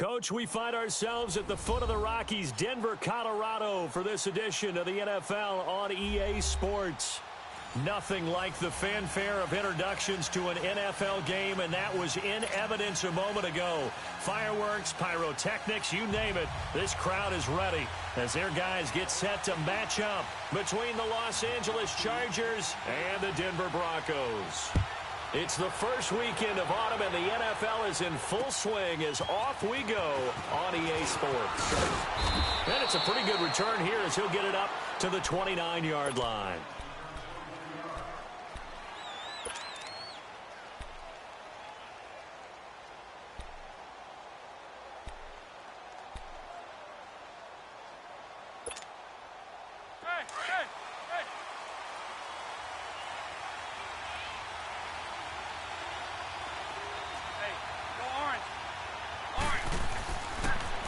Coach, we find ourselves at the foot of the Rockies, Denver, Colorado, for this edition of the NFL on EA Sports. Nothing like the fanfare of introductions to an NFL game, and that was in evidence a moment ago. Fireworks, pyrotechnics, you name it. This crowd is ready as their guys get set to match up between the Los Angeles Chargers and the Denver Broncos. It's the first weekend of autumn, and the NFL is in full swing as off we go on EA Sports. And it's a pretty good return here as he'll get it up to the 29-yard line.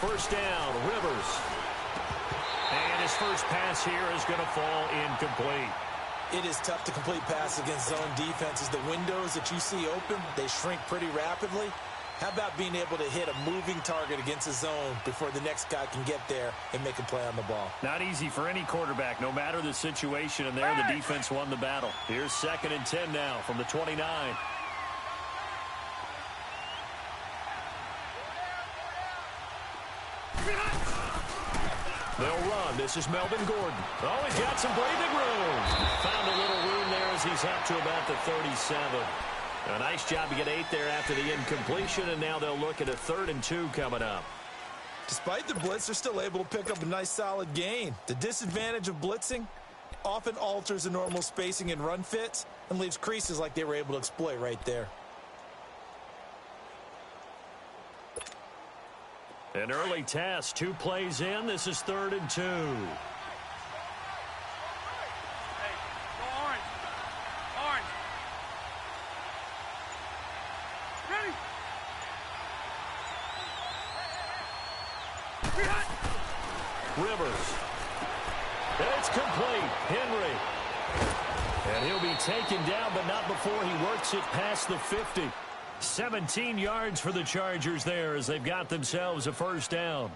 First down, Rivers. And his first pass here is going to fall incomplete. It is tough to complete passes against zone defenses. The windows that you see open, they shrink pretty rapidly. How about being able to hit a moving target against a zone before the next guy can get there and make a play on the ball? Not easy for any quarterback, no matter the situation, and there the defense won the battle. Here's 2nd and 10 now from the 29. They'll run. This is Melvin Gordon. Oh, he's got some breathing room. Found a little room there as he's up to about the 37. A nice job to get 8 there after the incompletion, and now they'll look at a 3rd and 2 coming up. Despite the blitz, they're still able to pick up a nice solid gain. The disadvantage of blitzing often alters the normal spacing and run fits and leaves creases like they were able to exploit right there. An early test, 2 plays in. This is 3rd and 2. Rivers. It's complete. Henry. And he'll be taken down, but not before he works it past the 50. 17 yards for the Chargers there as they've got themselves a first down.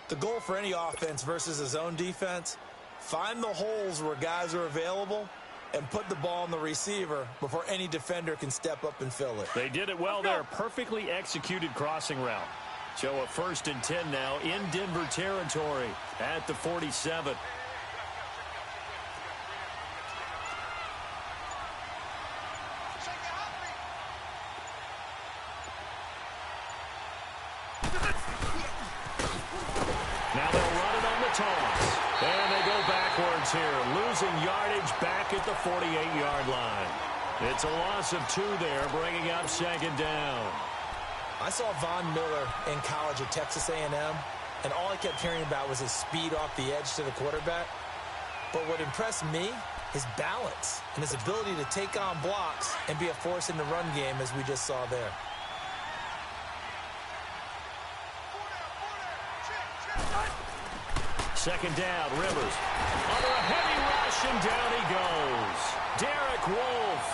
The goal for any offense versus a zone defense, find the holes where guys are available and put the ball on the receiver before any defender can step up and fill it. They did it well there. Perfectly executed crossing route. So a 1st and 10 now in Denver territory at the 47. Now they'll run it on the toss. And they go backwards here, losing yardage back at the 48-yard line. It's a loss of 2 there, bringing up 2nd down. I saw Von Miller in college at Texas A&M, and all I kept hearing about was his speed off the edge to the quarterback. But what impressed me, his balance and his ability to take on blocks and be a force in the run game, as we just saw there. Second down, Rivers. Under a heavy rush, and down he goes. Derek Wolfe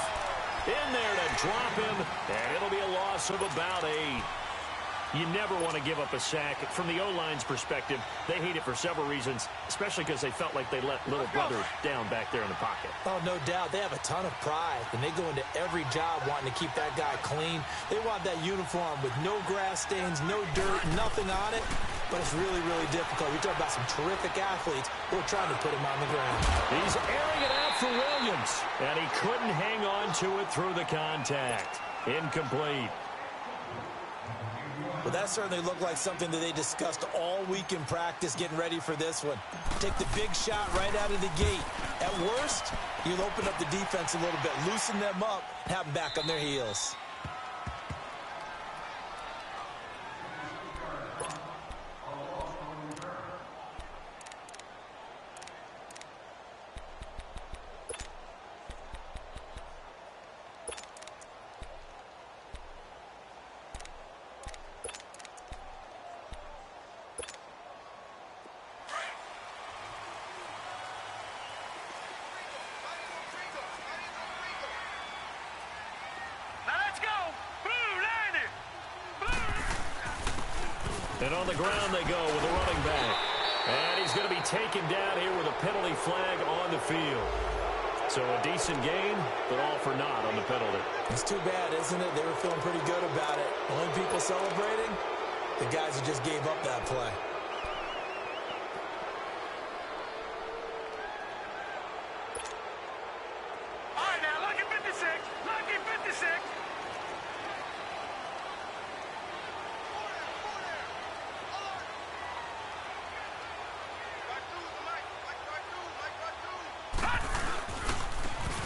in there to drop him, and it'll be a loss of about 8. You never want to give up a sack. From the O-line's perspective, they hate it for several reasons, especially because they felt like they let little brother down back there in the pocket. Oh, no doubt. They have a ton of pride, and they go into every job wanting to keep that guy clean. They want that uniform with no grass stains, no dirt, nothing on it. But it's really, really difficult. We talk about some terrific athletes who are trying to put him on the ground. He's airing it out for Williams, and he couldn't hang on to it through the contact. Incomplete. Well, that certainly looked like something that they discussed all week in practice getting ready for this one. Take the big shot right out of the gate. At worst, you'll open up the defense a little bit, loosen them up, have them back on their heels. And on the ground they go with a running back. And he's going to be taken down here with a penalty flag on the field. So a decent gain, but all for naught on the penalty. It's too bad, isn't it? They were feeling pretty good about it. Only people celebrating, the guys who just gave up that play. All right, now, lucky 56. Lucky 56.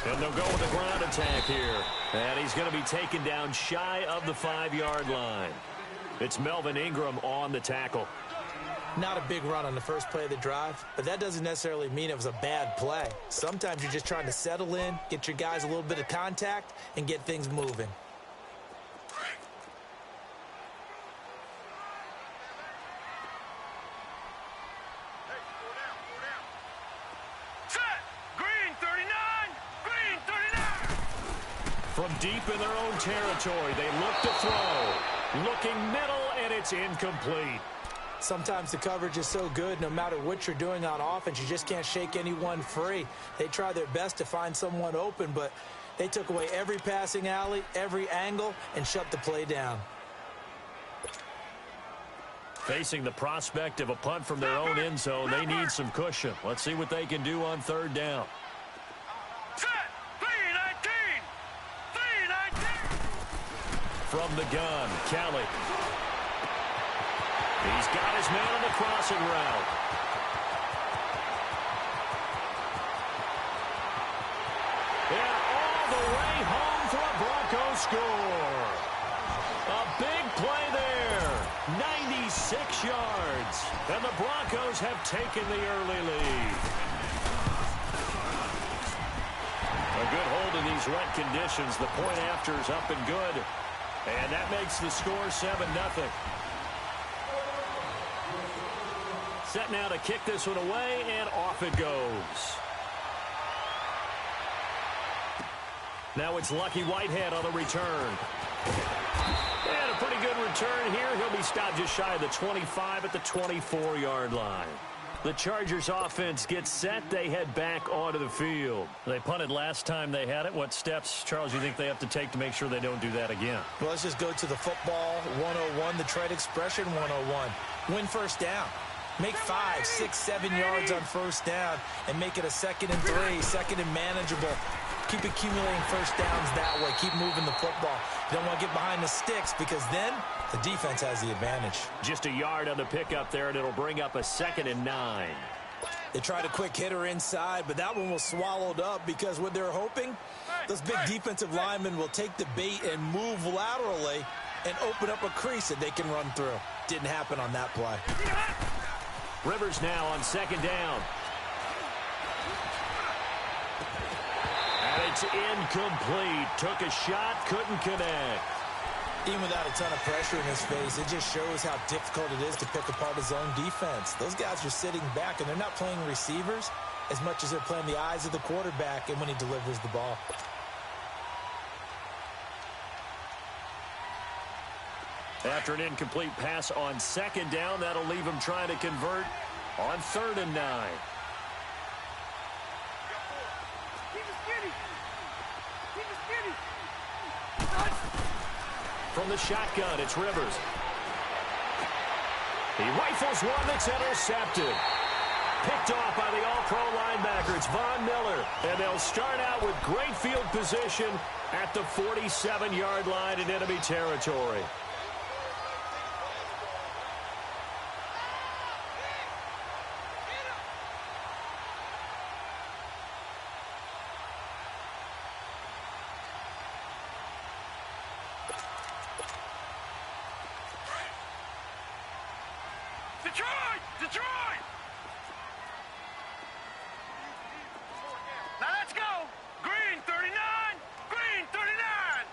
And they'll go with the ground attack here. And he's going to be taken down shy of the 5-yard line. It's Melvin Ingram on the tackle. Not a big run on the first play of the drive, but that doesn't necessarily mean it was a bad play. Sometimes you're just trying to settle in, get your guys a little bit of contact, and get things moving. From deep in their own territory, they look to throw. Looking middle, and it's incomplete. Sometimes the coverage is so good, no matter what you're doing on offense, you just can't shake anyone free. They try their best to find someone open, but they took away every passing alley, every angle, and shut the play down. Facing the prospect of a punt from their own end zone, they need some cushion. Let's see what they can do on third down. From the gun, Kelly. He's got his man on the crossing route. And all the way home for a Broncos score. A big play there. 96 yards. And the Broncos have taken the early lead. A good hold in these wet conditions. The point after is up and good. And that makes the score 7-0. Set now to kick this one away, and off it goes. Now it's Lucky Whitehead on the return. And a pretty good return here. He'll be stopped just shy of the 25 at the 24-yard line. The Chargers offense gets set. They head back onto the field. They punted last time they had it. What steps, Charles, you think they have to take to make sure they don't do that again? Well, let's just go to the football 101, the trade expression 101. Win first down. Make 5, 6, 7 yards on first down and make it a 2nd and 3, second and manageable. Keep accumulating first downs that way. Keep moving the football. You don't want to get behind the sticks because then the defense has the advantage. Just a yard on the pickup there, and it'll bring up a 2nd and 9. They tried a quick hitter inside, but that one was swallowed up because what they're hoping, those big defensive linemen will take the bait and move laterally and open up a crease that they can run through. Didn't happen on that play. Rivers now on 2nd down. And it's incomplete. Took a shot, couldn't connect. Even without a ton of pressure in his face, it just shows how difficult it is to pick apart his own defense. Those guys are sitting back, and they're not playing receivers as much as they're playing the eyes of the quarterback and when he delivers the ball. After an incomplete pass on 2nd down, that'll leave him trying to convert on 3rd and 9. From the shotgun, it's Rivers. He rifles one that's intercepted. Picked off by the all-pro linebacker. It's Von Miller. And they'll start out with great field position at the 47-yard line in enemy territory. Detroit! Detroit! Now let's go! Green 39! Green 39!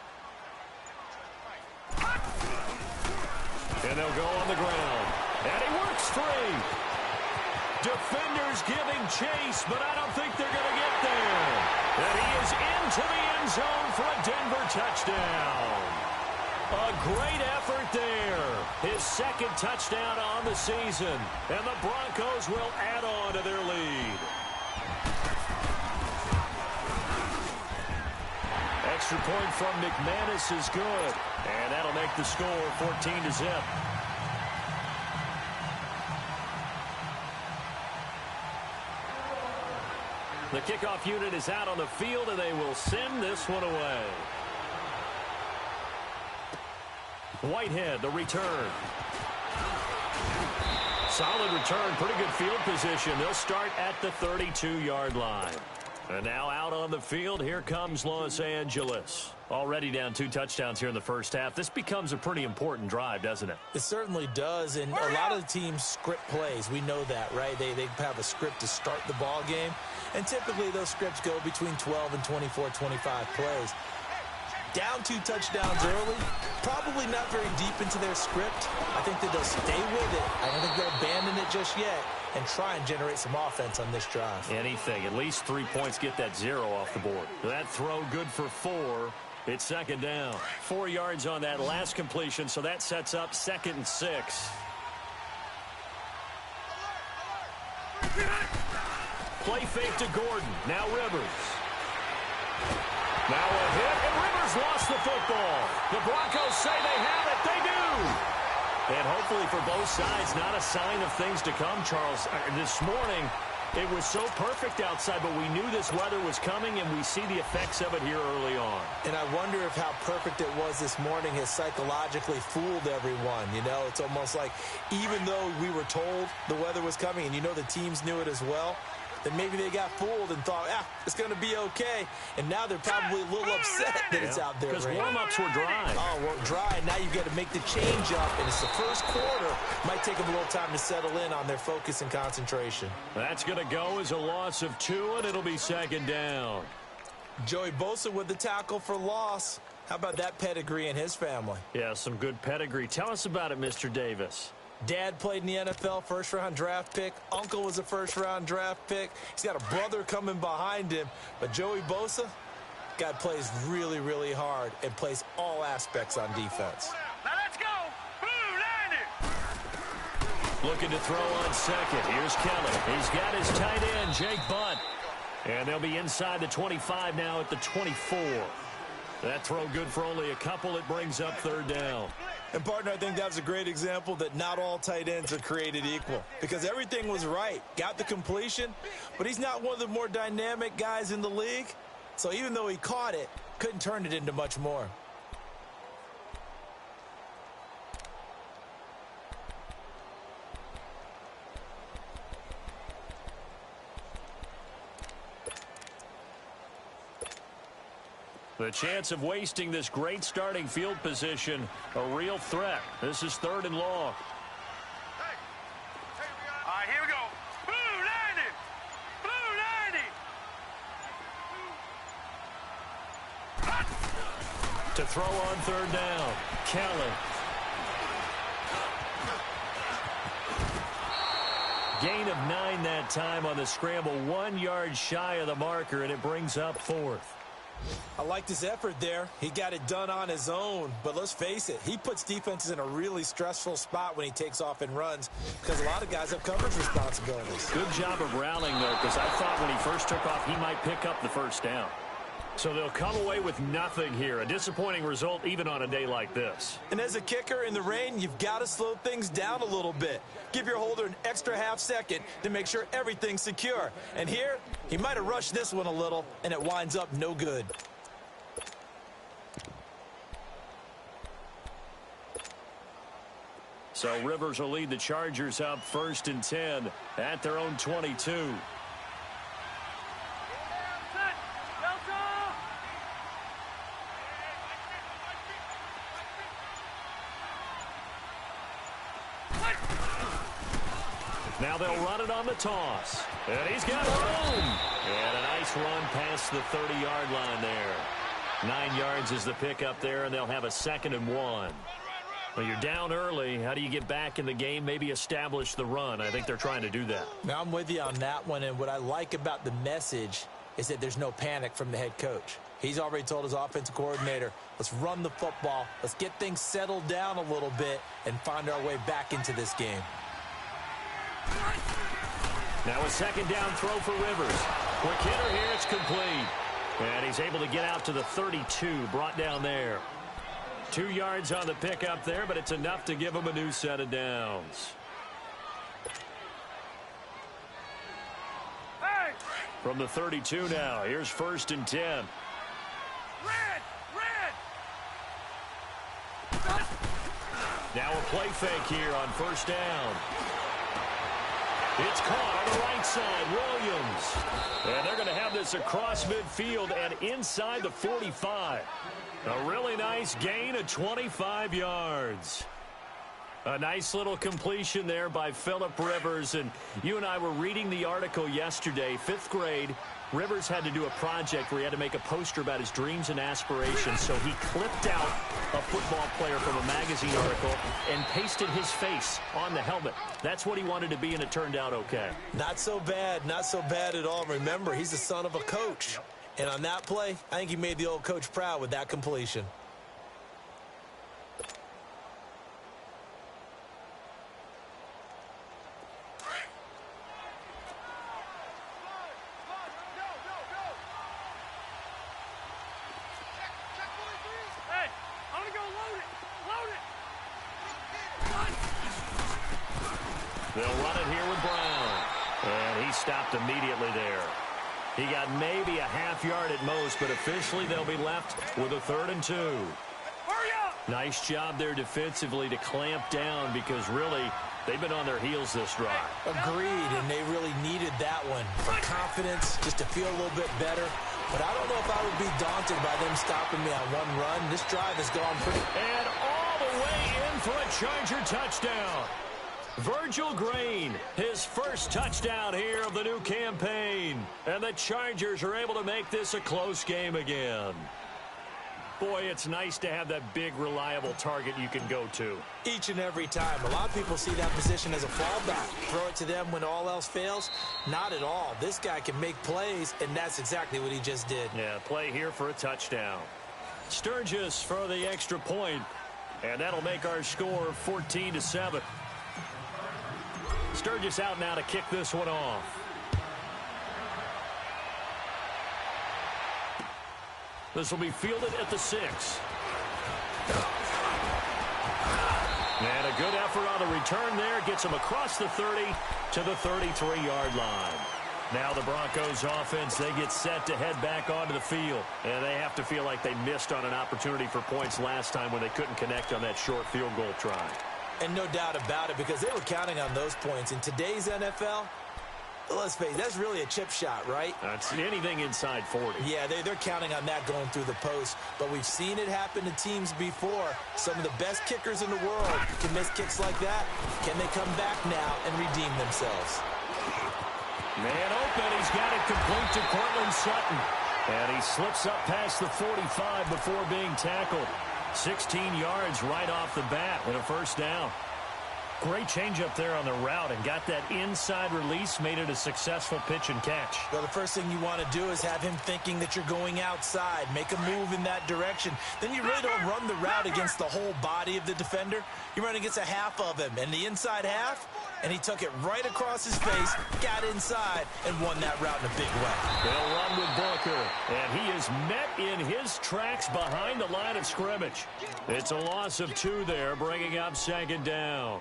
And they'll go on the ground. And he works free. Defenders giving chase, but I don't think they're going to get there. And he is into the end zone for a Denver touchdown. A great effort there. His second touchdown on the season. And the Broncos will add on to their lead. Extra point from McManus is good. And that'll make the score 14-0. The kickoff unit is out on the field, and they will send this one away. Whitehead, the return. Solid return, pretty good field position. They'll start at the 32-yard line. And now out on the field, here comes Los Angeles. Already down 2 touchdowns here in the first half. This becomes a pretty important drive, doesn't it? It certainly does, and a lot of the teams script plays. We know that, right? They have a script to start the ball game, and typically those scripts go between 12 and 24, 25 plays. Down 2 touchdowns early, probably not very deep into their script. I think that they'll stay with it. I don't think they'll abandon it just yet and try and generate some offense on this drive. Anything. At least 3 points, get that 0 off the board. That throw good for 4. It's second down. 4 yards on that last completion, so that sets up 2nd and 6. Play fake to Gordon. Now Rivers. Now a hit, and Rivers lost the football. The Broncos say they have it. They do. And hopefully for both sides, not a sign of things to come, Charles. This morning, it was so perfect outside, but we knew this weather was coming, and we see the effects of it here early on. And I wonder if how perfect it was this morning has psychologically fooled everyone. You know, it's almost like even though we were told the weather was coming, and you know the teams knew it as well, then maybe they got fooled and thought, it's going to be okay. And now they're probably a little upset that it's out there. Because warm-ups were dry. Oh, well, dry. Now you've got to make the change up, and it's the first quarter. Might take them a little time to settle in on their focus and concentration. That's going to go as a loss of 2, and it'll be second down. Joey Bosa with the tackle for loss. How about that pedigree in his family? Yeah, some good pedigree. Tell us about it, Mr. Davis. Dad played in the NFL, first-round draft pick. Uncle was a first-round draft pick. He's got a brother coming behind him. But Joey Bosa, guy plays really, really hard and plays all aspects on defense. Now let's go. Blue 90. Looking to throw on second. Here's Kelly. He's got his tight end, Jake Butt. And they'll be inside the 25 now at the 24. That throw good for only a couple. It brings up third down. And, partner, I think that was a great example that not all tight ends are created equal because everything was right. Got the completion, but he's not one of the more dynamic guys in the league. So even though he caught it, couldn't turn it into much more. The chance of wasting this great starting field position, a real threat. This is 3rd and long. All right, here we go. Blue 90. Blue 90. To throw on 3rd down, Kelly. Gain of 9 that time on the scramble. 1 yard shy of the marker, and it brings up 4th. I liked his effort there. He got it done on his own. But let's face it, he puts defenses in a really stressful spot when he takes off and runs because a lot of guys have coverage responsibilities. Good job of rallying, though, because I thought when he first took off, he might pick up the first down. So they'll come away with nothing here. A disappointing result even on a day like this. And as a kicker in the rain, you've got to slow things down a little bit. Give your holder an extra half second to make sure everything's secure. And here, he might have rushed this one a little, and it winds up no good. So Rivers will lead the Chargers up 1st and 10 at their own 22. Now they'll run it on the toss. And he's got room. And a nice run past the 30-yard line there. 9 yards is the pickup there, and they'll have a 2nd and 1. Well, you're down early. How do you get back in the game? Maybe establish the run. I think they're trying to do that. Now, I'm with you on that one, and what I like about the message is that there's no panic from the head coach. He's already told his offensive coordinator, let's run the football, let's get things settled down a little bit and find our way back into this game. Now a second down throw for Rivers. Quick hitter here, it's complete. And he's able to get out to the 32, brought down there. 2 yards on the pickup there, but it's enough to give him a new set of downs. Hey! From the 32 now, here's 1st and 10. Red! Now a play fake here on 1st down. It's caught on the right side, Williams. And they're going to have this across midfield and inside the 45. A really nice gain of 25 yards. A nice little completion there by Phillip Rivers. And you and I were reading the article yesterday, 5th grade. Rivers had to do a project where he had to make a poster about his dreams and aspirations. So he clipped out a football player from a magazine article and pasted his face on the helmet. That's what he wanted to be, and it turned out okay. Not so bad at all. Remember, he's the son of a coach. And on that play, I think he made the old coach proud with that completion. Hey! I'm gonna go load it! Load it! They'll run it here with Brown. And he stopped immediately there. He got maybe a half yard at most, but officially they'll be left with a 3rd and 2. Hurry up! Nice job there defensively to clamp down because really they've been on their heels this drive. Agreed, and they really needed that one for confidence, just to feel a little bit better. But I don't know if I would be daunted by them stopping me on one run. This drive has gone pretty... And all the way in for a Charger touchdown. Virgil Green, his first touchdown here of the new campaign. And the Chargers are able to make this a close game again. Boy, it's nice to have that big, reliable target you can go to. Each and every time. A lot of people see that position as a fallback. Throw it to them when all else fails. Not at all. This guy can make plays, and that's exactly what he just did. Yeah, play here for a touchdown. Sturgis for the extra point, and that'll make our score 14-7. Sturgis out now to kick this one off. This will be fielded at the 6. And a good effort on the return there. Gets him across the 30 to the 33-yard line. Now the Broncos offense, they get set to head back onto the field. And they have to feel like they missed on an opportunity for points last time when they couldn't connect on that short field goal try. And no doubt about it, because they were counting on those points. In today's NFL, let's face it, that's really a chip shot, right? That's anything inside 40. Yeah, they're counting on that going through the post. But we've seen it happen to teams before. Some of the best kickers in the world can miss kicks like that. Can they come back now and redeem themselves? Man open, he's got it complete to Cortland Sutton. And he slips up past the 45 before being tackled. 16 yards right off the bat with a 1st down. Great change up there on the route and got that inside release, made it a successful pitch and catch. Well, the first thing you want to do is have him thinking that you're going outside, make a move in that direction. Then you really don't run the route against the whole body of the defender. You run against a half of him, and the inside half, and he took it right across his face, got inside, and won that route in a big way. They'll run with Booker, and he is met in his tracks behind the line of scrimmage. It's a loss of 2 there, bringing up 2nd down.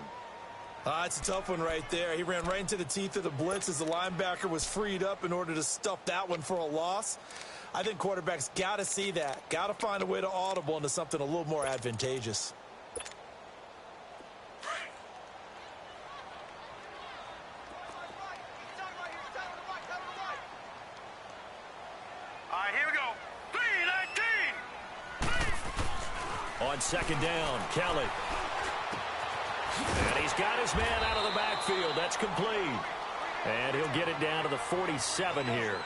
It's a tough one right there. He ran right into the teeth of the blitz as the linebacker was freed up in order to stuff that one for a loss. I think quarterbacks got to see that, got to find a way to audible into something a little more advantageous. All right, here we go. 3-19. On 2nd down, Kelly. And he's got his man out of the backfield. That's complete. And he'll get it down to the 47 here.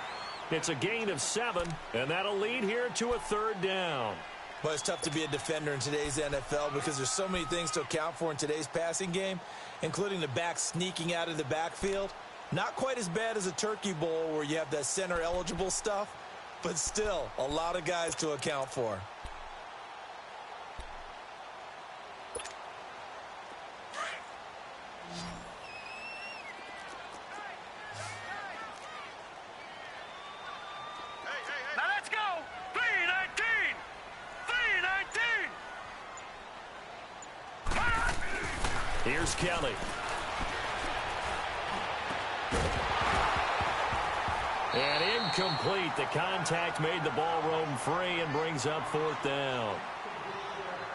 It's a gain of 7, and that'll lead here to a 3rd down. Well, it's tough to be a defender in today's NFL because there's so many things to account for in today's passing game, including the back sneaking out of the backfield. Not quite as bad as a turkey bowl where you have that center-eligible stuff, but still a lot of guys to account for. Now let's go. 319. 319. Here's Kelly. And incomplete. The contact made the ball roam free and brings up 4th down.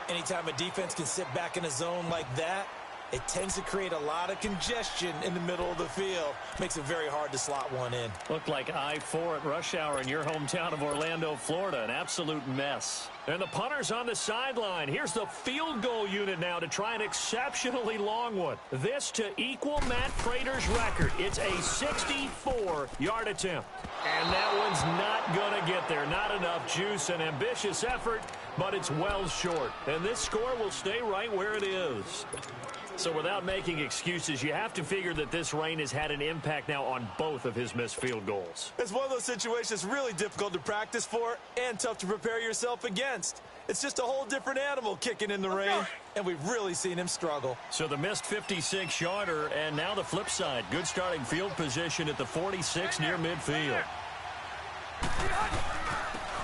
Anytime a defense can sit back in a zone like that, it tends to create a lot of congestion in the middle of the field. Makes it very hard to slot one in. Looked like I-4 at rush hour in your hometown of Orlando, Florida. An absolute mess. And the punter's on the sideline. Here's the field goal unit now to try an exceptionally long one. This to equal Matt Prater's record. It's a 64-yard attempt. And that one's not going to get there. Not enough juice. An ambitious effort, but it's well short. And this score will stay right where it is. So without making excuses, you have to figure that this rain has had an impact now on both of his missed field goals. It's one of those situations really difficult to practice for and tough to prepare yourself against. It's just a whole different animal kicking in the rain, and we've really seen him struggle. So the missed 56-yarder, and now the flip side. Good starting field position at the 46 near midfield.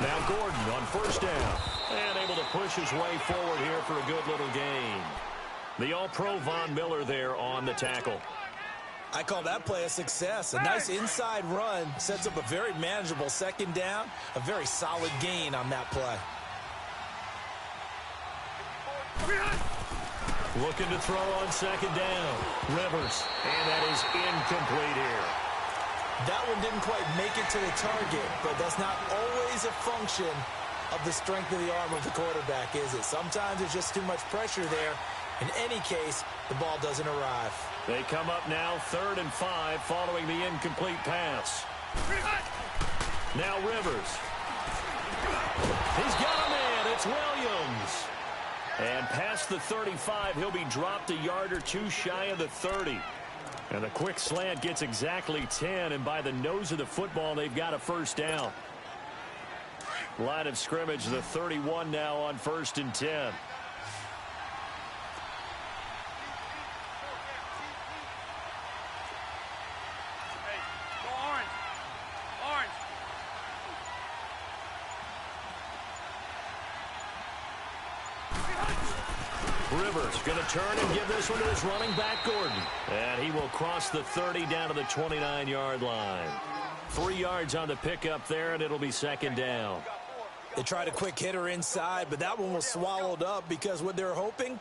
Now Gordon on 1st down, and able to push his way forward here for a good little gain. The All-Pro Von Miller there on the tackle. I call that play a success. A nice inside run sets up a very manageable 2nd down. A very solid gain on that play. Looking to throw on 2nd down. Rivers, and that is incomplete here. That one didn't quite make it to the target, but that's not always a function of the strength of the arm of the quarterback, is it? Sometimes there's just too much pressure there. In any case, the ball doesn't arrive. They come up now 3rd and 5 following the incomplete pass. Now Rivers. He's got a man. It's Williams. And past the 35, he'll be dropped a yard or two shy of the 30. And the quick slant gets exactly 10, and by the nose of the football, they've got a 1st down. Line of scrimmage, the 31 now on 1st and 10. Rivers going to turn and give this one to his running back, Gordon. And he will cross the 30 down to the 29-yard line. 3 yards on the pickup there, and it'll be 2nd down. They tried a quick hitter inside, but that one was swallowed up because what they're hoping,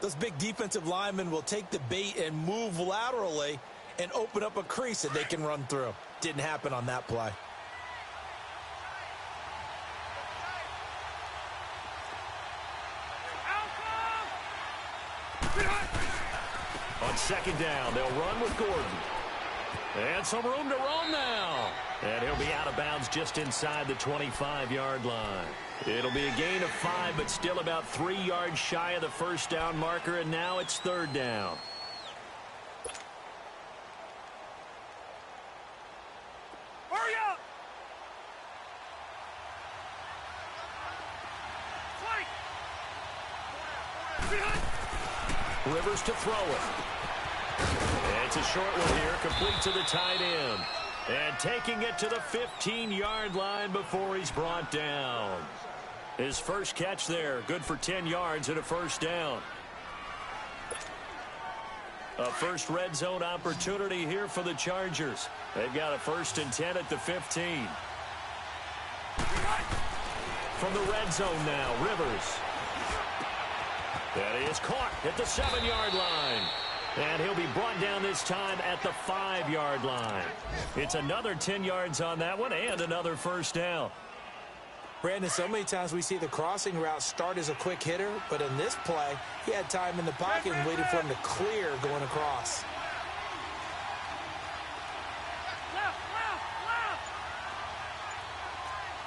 those big defensive linemen will take the bait and move laterally and open up a crease that they can run through. Didn't happen on that play. On 2nd down, they'll run with Gordon. And some room to roam now. And he'll be out of bounds just inside the 25-yard line. It'll be a gain of 5, but still about 3 yards shy of the 1st down marker, and now it's 3rd down. Hurry up! Flank! Rivers to throw it. And it's a short one here, complete to the tight end. And taking it to the 15-yard line before he's brought down. His first catch there, good for 10 yards and a 1st down. A first red zone opportunity here for the Chargers. They've got a 1st and 10 at the 15. From the red zone now, Rivers. That is caught at the 7-yard line. And he'll be brought down this time at the 5-yard line. It's another 10 yards on that one and another 1st down. Brandon, so many times we see the crossing route start as a quick hitter, but in this play, he had time in the pocket and waited for him to clear going across. Left, left, left!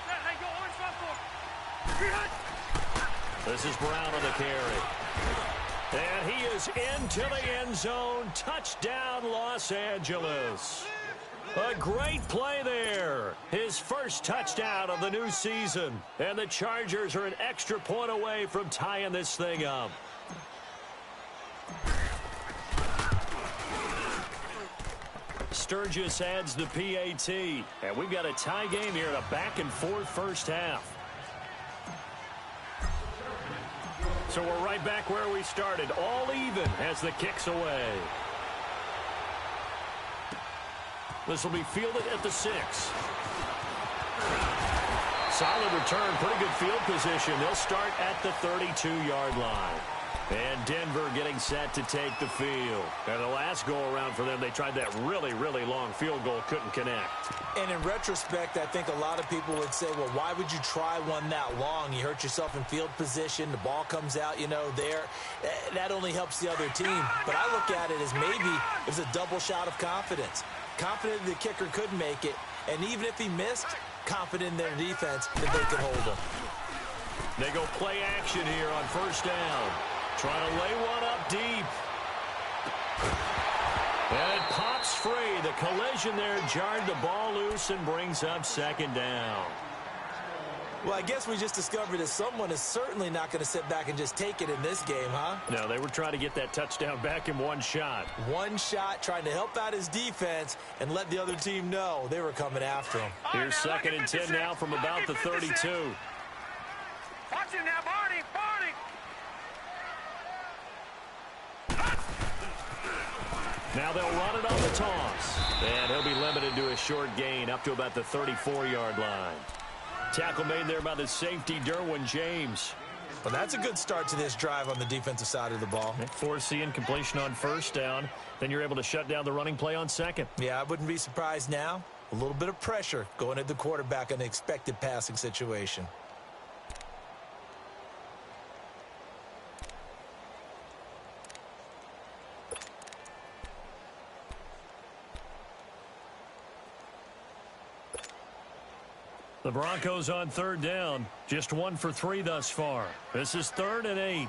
Hey, go orange left foot! This is Brown on the carry. And he is into the end zone. Touchdown, Los Angeles. A great play there. His first touchdown of the new season. And the Chargers are an extra point away from tying this thing up. Sturgis adds the PAT. And we've got a tie game here in a back-and-forth first half. So we're right back where we started. All even as the kick's away. This will be fielded at the 6. Solid return, pretty good field position. They'll start at the 32-yard line. And Denver getting set to take the field. And the last go-around for them, they tried that really, really long field goal, couldn't connect. And in retrospect, I think a lot of people would say, well, why would you try one that long? You hurt yourself in field position. The ball comes out, there. That only helps the other team. But I look at it as maybe it was a double shot of confidence. Confident the kicker could make it. And even if he missed, confident in their defense that they could hold him. They go play action here on first down. Trying to lay one up deep. And it pops free. The collision there jarred the ball loose and brings up second down. Well, I guess we just discovered that someone is certainly not going to sit back and just take it in this game, huh? No, they were trying to get that touchdown back in one shot. One shot, trying to help out his defense and let the other team know they were coming after him. Here's second and 10 now from about the 32. Watch him now, Barney. Now they'll run it on the toss. And he'll be limited to a short gain up to about the 34-yard line. Tackle made there by the safety, Derwin James. Well, that's a good start to this drive on the defensive side of the ball. Forcing completion on first down. Then you're able to shut down the running play on second. Yeah, I wouldn't be surprised now. A little bit of pressure going at the quarterback in an expected passing situation. The Broncos on third down. Just 1 for 3 thus far. This is 3rd and 8. Here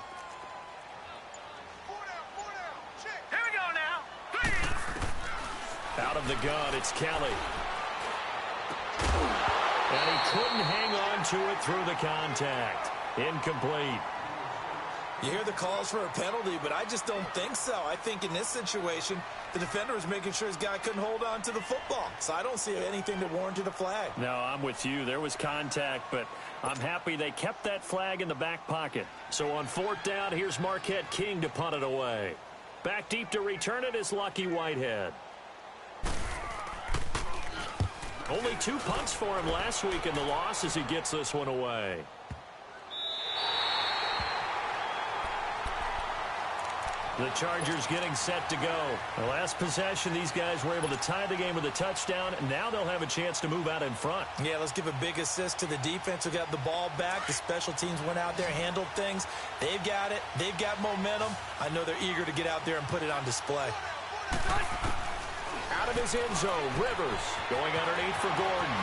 we go now. 3. Out of the gun, it's Kelly. And he couldn't hang on to it through the contact. Incomplete. You hear the calls for a penalty, but I just don't think so. I think in this situation, the defender was making sure his guy couldn't hold on to the football. So I don't see anything that warranted a flag. No, I'm with you. There was contact, but I'm happy they kept that flag in the back pocket. So on 4th down, here's Marquette King to punt it away. Back deep to return it is Lucky Whitehead. Only 2 punts for him last week in the loss as he gets this one away. The Chargers getting set to go. The last possession, these guys were able to tie the game with a touchdown, and now they'll have a chance to move out in front. Yeah, let's give a big assist to the defense who got the ball back. The special teams went out there, handled things. They've got it. They've got momentum. I know they're eager to get out there and put it on display. Out of his end zone, Rivers going underneath for Gordon.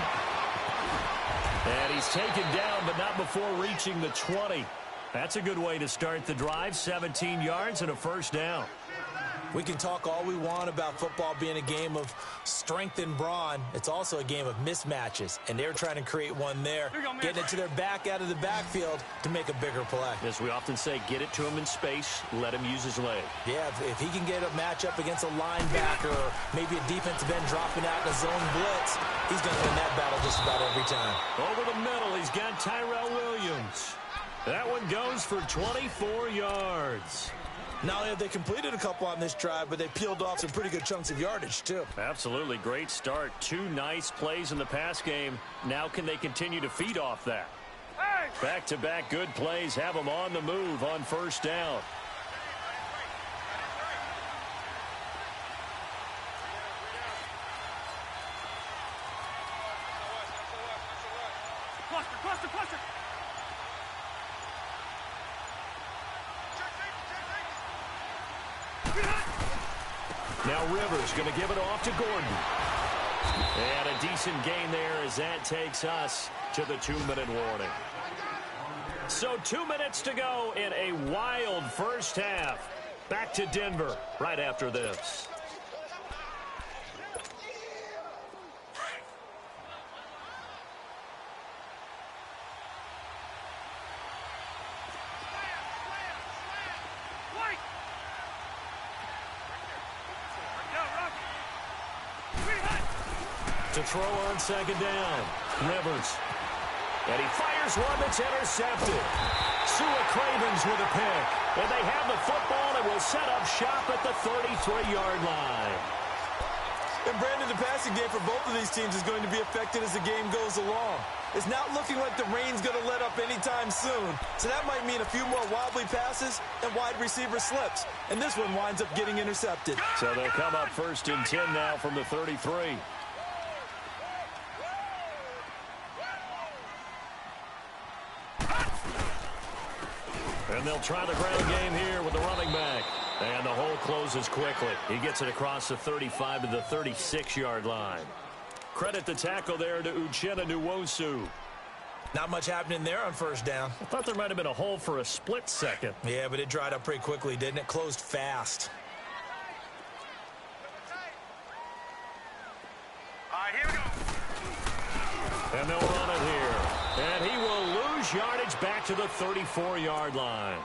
And he's taken down, but not before reaching the 20. That's a good way to start the drive. 17 yards and a first down. We can talk all we want about football being a game of strength and brawn. It's also a game of mismatches, and they're trying to create one there, getting it to their back out of the backfield to make a bigger play. As we often say, get it to him in space, let him use his leg. Yeah, if he can get a matchup against a linebacker or maybe a defensive end dropping out in a zone blitz, he's going to win that battle just about every time. Over the middle, he's got Tyrell Williams. That one goes for 24 yards. Not only have they completed a couple on this drive, but they peeled off some pretty good chunks of yardage, too. Absolutely. Great start. 2 nice plays in the pass game. Now can they continue to feed off that? Back-to-back good plays have them on the move on first down. Cluster. Now Rivers going to give it off to Gordon. And a decent gain there as that takes us to the 2-minute warning. So 2 minutes to go in a wild first half. Back to Denver right after this. To throw on second down. Rivers. And he fires one that's intercepted. Sua Cravens with a pick. And they have the football and will set up shop at the 33-yard line. And Brandon, the passing game for both of these teams is going to be affected as the game goes along. It's not looking like the rain's going to let up anytime soon. So that might mean a few more wobbly passes and wide receiver slips. And this one winds up getting intercepted. So they'll come up 1st and 10 now from the 33. And they'll try the ground game here with the running back. And the hole closes quickly. He gets it across the 35 to the 36-yard line. Credit the tackle there to Uchenna Nwosu. Not much happening there on first down. I thought there might have been a hole for a split second. Yeah, but it dried up pretty quickly, didn't it? Closed fast. All right, here we go. And they'll run it here. And he will lose yardage back to the 34-yard line.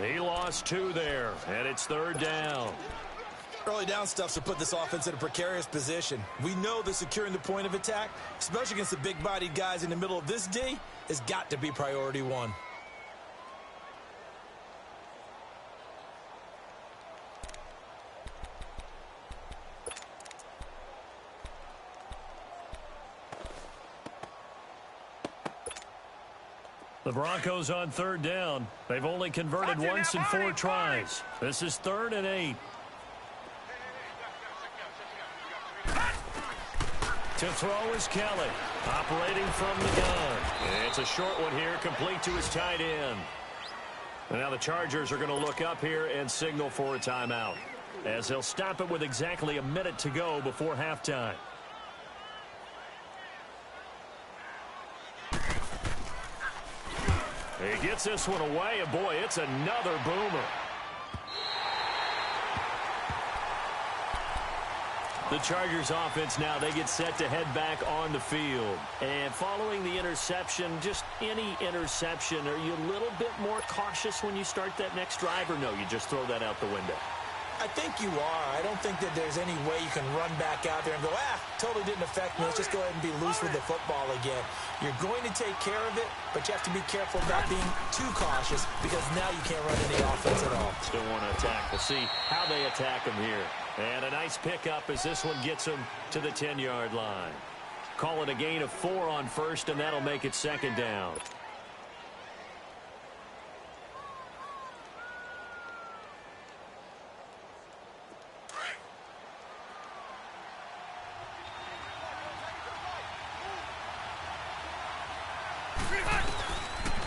He lost 2 there, and it's 3rd down. Early down stuffs will put this offense in a precarious position. We know that securing the point of attack, especially against the big-bodied guys in the middle of this D, has got to be priority 1. The Broncos on 3rd down. They've only converted once in 4 tries. This is 3rd and 8. To throw is Kelly, operating from the gun. It's a short one here, complete to his tight end. And now the Chargers are going to look up here and signal for a timeout, as they'll stop it with exactly a minute to go before halftime. He gets this one away, and boy, it's another boomer. The Chargers offense now, they get set to head back on the field. And following the interception, just any interception, are you a little bit more cautious when you start that next drive, or no, you just throw that out the window? I think you are. I don't think that there's any way you can run back out there and go, totally didn't affect me. Let's just go ahead and be loose with the football again. You're going to take care of it, but you have to be careful about being too cautious because now you can't run any offense at all. Still want to attack. We'll see how they attack him here. And a nice pickup as this one gets him to the 10-yard line. Call it a gain of 4 on first, and that'll make it 2nd down.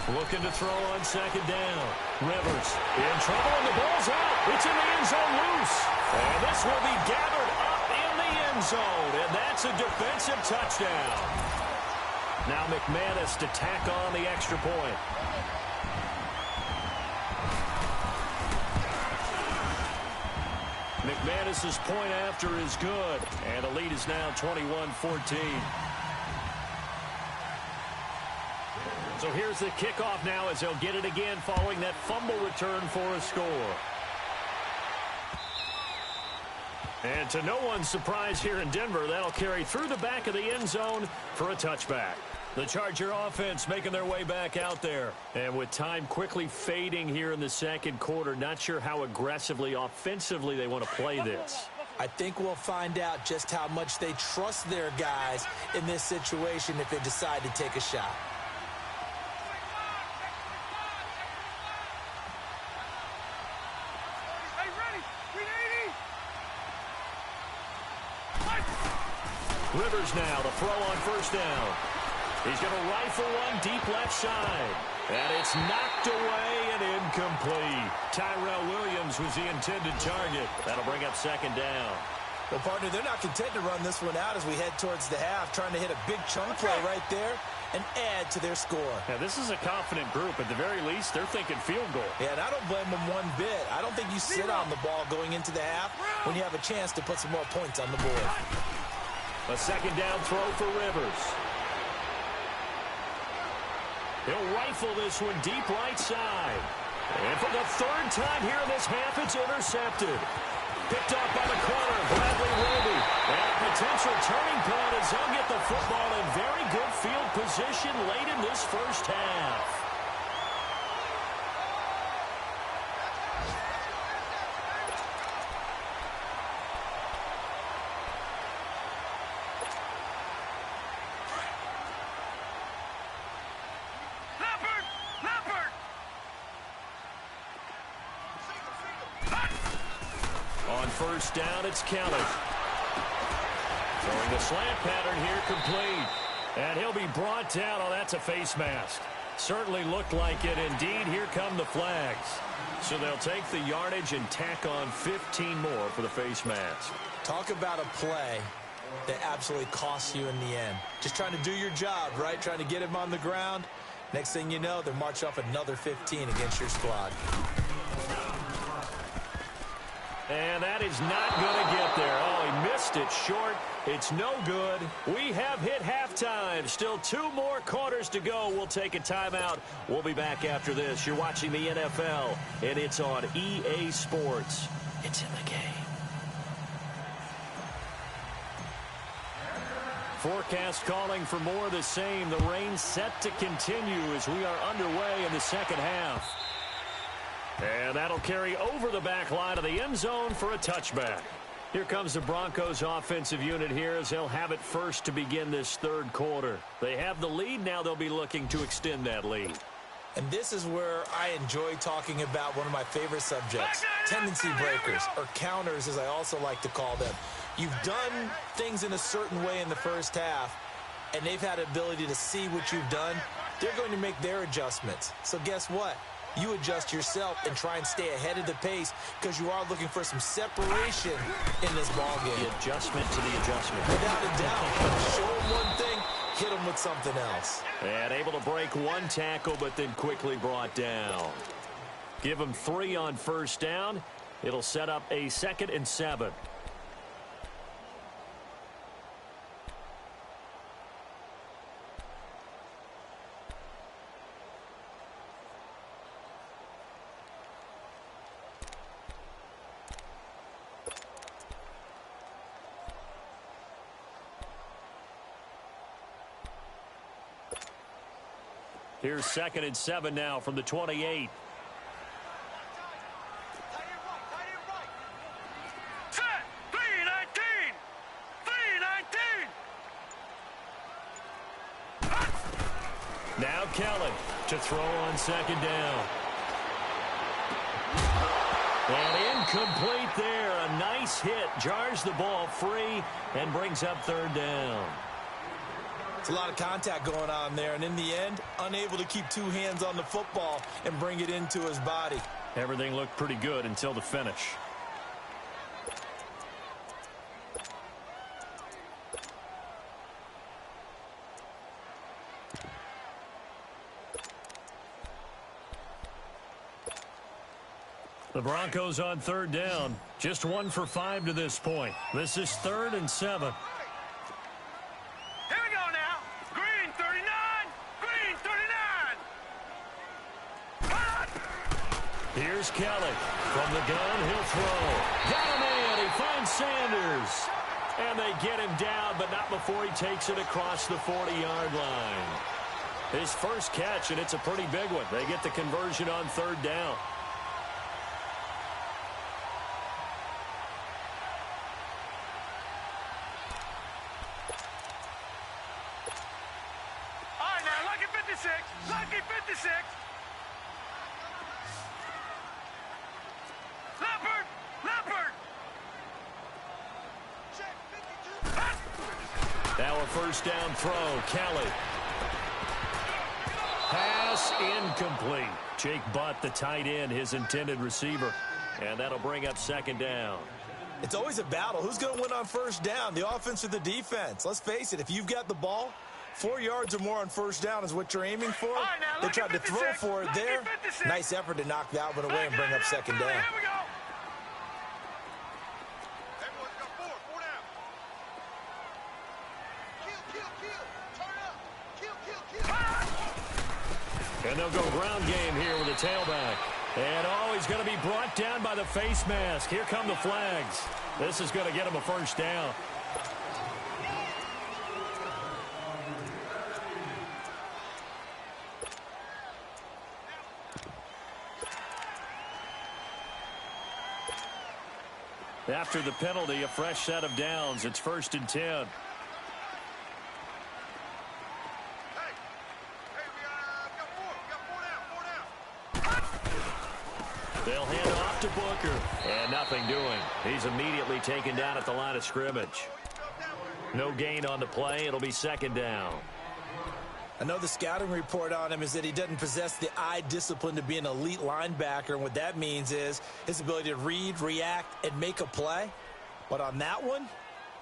Looking to throw on 2nd down. Rivers in trouble, and the ball's out. It's in the end zone loose. And this will be gathered up in the end zone, and that's a defensive touchdown. Now McManus to tack on the extra point. McManus's point after is good, and the lead is now 21-14. So here's the kickoff now as they'll get it again following that fumble return for a score. And to no one's surprise here in Denver, that'll carry through the back of the end zone for a touchback. The Charger offense making their way back out there. And with time quickly fading here in the 2nd quarter, not sure how aggressively, offensively they want to play this. I think we'll find out just how much they trust their guys in this situation if they decide to take a shot. Rivers now, the throw on 1st down. He's going to rifle one deep left side. And it's knocked away and incomplete. Tyrell Williams was the intended target. That'll bring up 2nd down. Well, partner, they're not content to run this one out as we head towards the half, trying to hit a big chunk play right there and add to their score. Yeah, this is a confident group. At the very least, they're thinking field goal. Yeah, and I don't blame them one bit. I don't think you sit on the ball going into the half when you have a chance to put some more points on the board. A second down throw for Rivers. He'll rifle this one deep right side. And for the third time here in this half, it's intercepted. Picked off by the corner, Bradley Roby. And a potential turning point as they'll get the football in very good field position late in this first half. First down, it's Kelly. Throwing the slant pattern here, complete. And he'll be brought down. Oh, that's a face mask. Certainly looked like it. Indeed, here come the flags. So they'll take the yardage and tack on 15 more for the face mask. Talk about a play that absolutely costs you in the end. Just trying to do your job, right? Trying to get him on the ground. Next thing you know, they'll march off another 15 against your squad. And that is not going to get there. Oh, he missed it short. It's no good. We have hit halftime. Still 2 more quarters to go. We'll take a timeout. We'll be back after this. You're watching the NFL, and it's on EA Sports. It's in the game. Forecast calling for more of the same. The rain set to continue as we are underway in the second half. And that'll carry over the back line of the end zone for a touchback. Here comes the Broncos offensive unit here as they'll have it first to begin this third quarter. They have the lead. Now they'll be looking to extend that lead. And this is where I enjoy talking about one of my favorite subjects, tendency breakers, or counters as I also like to call them. You've done things in a certain way in the first half, and they've had the ability to see what you've done. They're going to make their adjustments. So guess what? You adjust yourself and try and stay ahead of the pace because you are looking for some separation in this ball game. The adjustment to the adjustment. Without a doubt. Show them one thing, hit them with something else. And able to break one tackle, but then quickly brought down. Give them 3 on first down. It'll set up a 2nd and 7. Here's 2nd and 7 now from the 28. Set! 3-19! 3-19! Now Kelly to throw on 2nd down. And incomplete there. A nice hit. Jars the ball free and brings up 3rd down. It's a lot of contact going on there, and in the end, unable to keep 2 hands on the football and bring it into his body. Everything looked pretty good until the finish. The Broncos on 3rd down. Just 1 for 5 to this point. This is 3rd and 7. Here we go now. Green 39. Green 39. Here's Kelly. From the gun, he'll throw. Got a man. He finds Sanders. And they get him down, but not before he takes it across the 40-yard line. His first catch, and it's a pretty big one. They get the conversion on 3rd down. All right, now, lucky 56. Lucky 56. Leopard. Leopard. Now a first down throw. Kelly. Pass incomplete. Jake Butt, the tight end, his intended receiver. And that'll bring up 2nd down. It's always a battle. Who's going to win on first down, the offense or the defense? Let's face it, if you've got the ball, 4 yards or more on first down is what you're aiming for. right, now, They tried to throw 56. for it there. 56. Nice effort to knock that one away and bring up second down. Here we go. And they'll go ground game here with a tailback. And he's going to be brought down by the face mask. Here come the flags. This is going to get him a first down. After the penalty, a fresh set of downs. It's 1st and 10. They'll hand off to Booker. And nothing doing. He's immediately taken down at the line of scrimmage. No gain on the play. It'll be 2nd down. I know the scouting report on him is that he doesn't possess the eye discipline to be an elite linebacker. And what that means is his ability to read, react, and make a play. But on that one,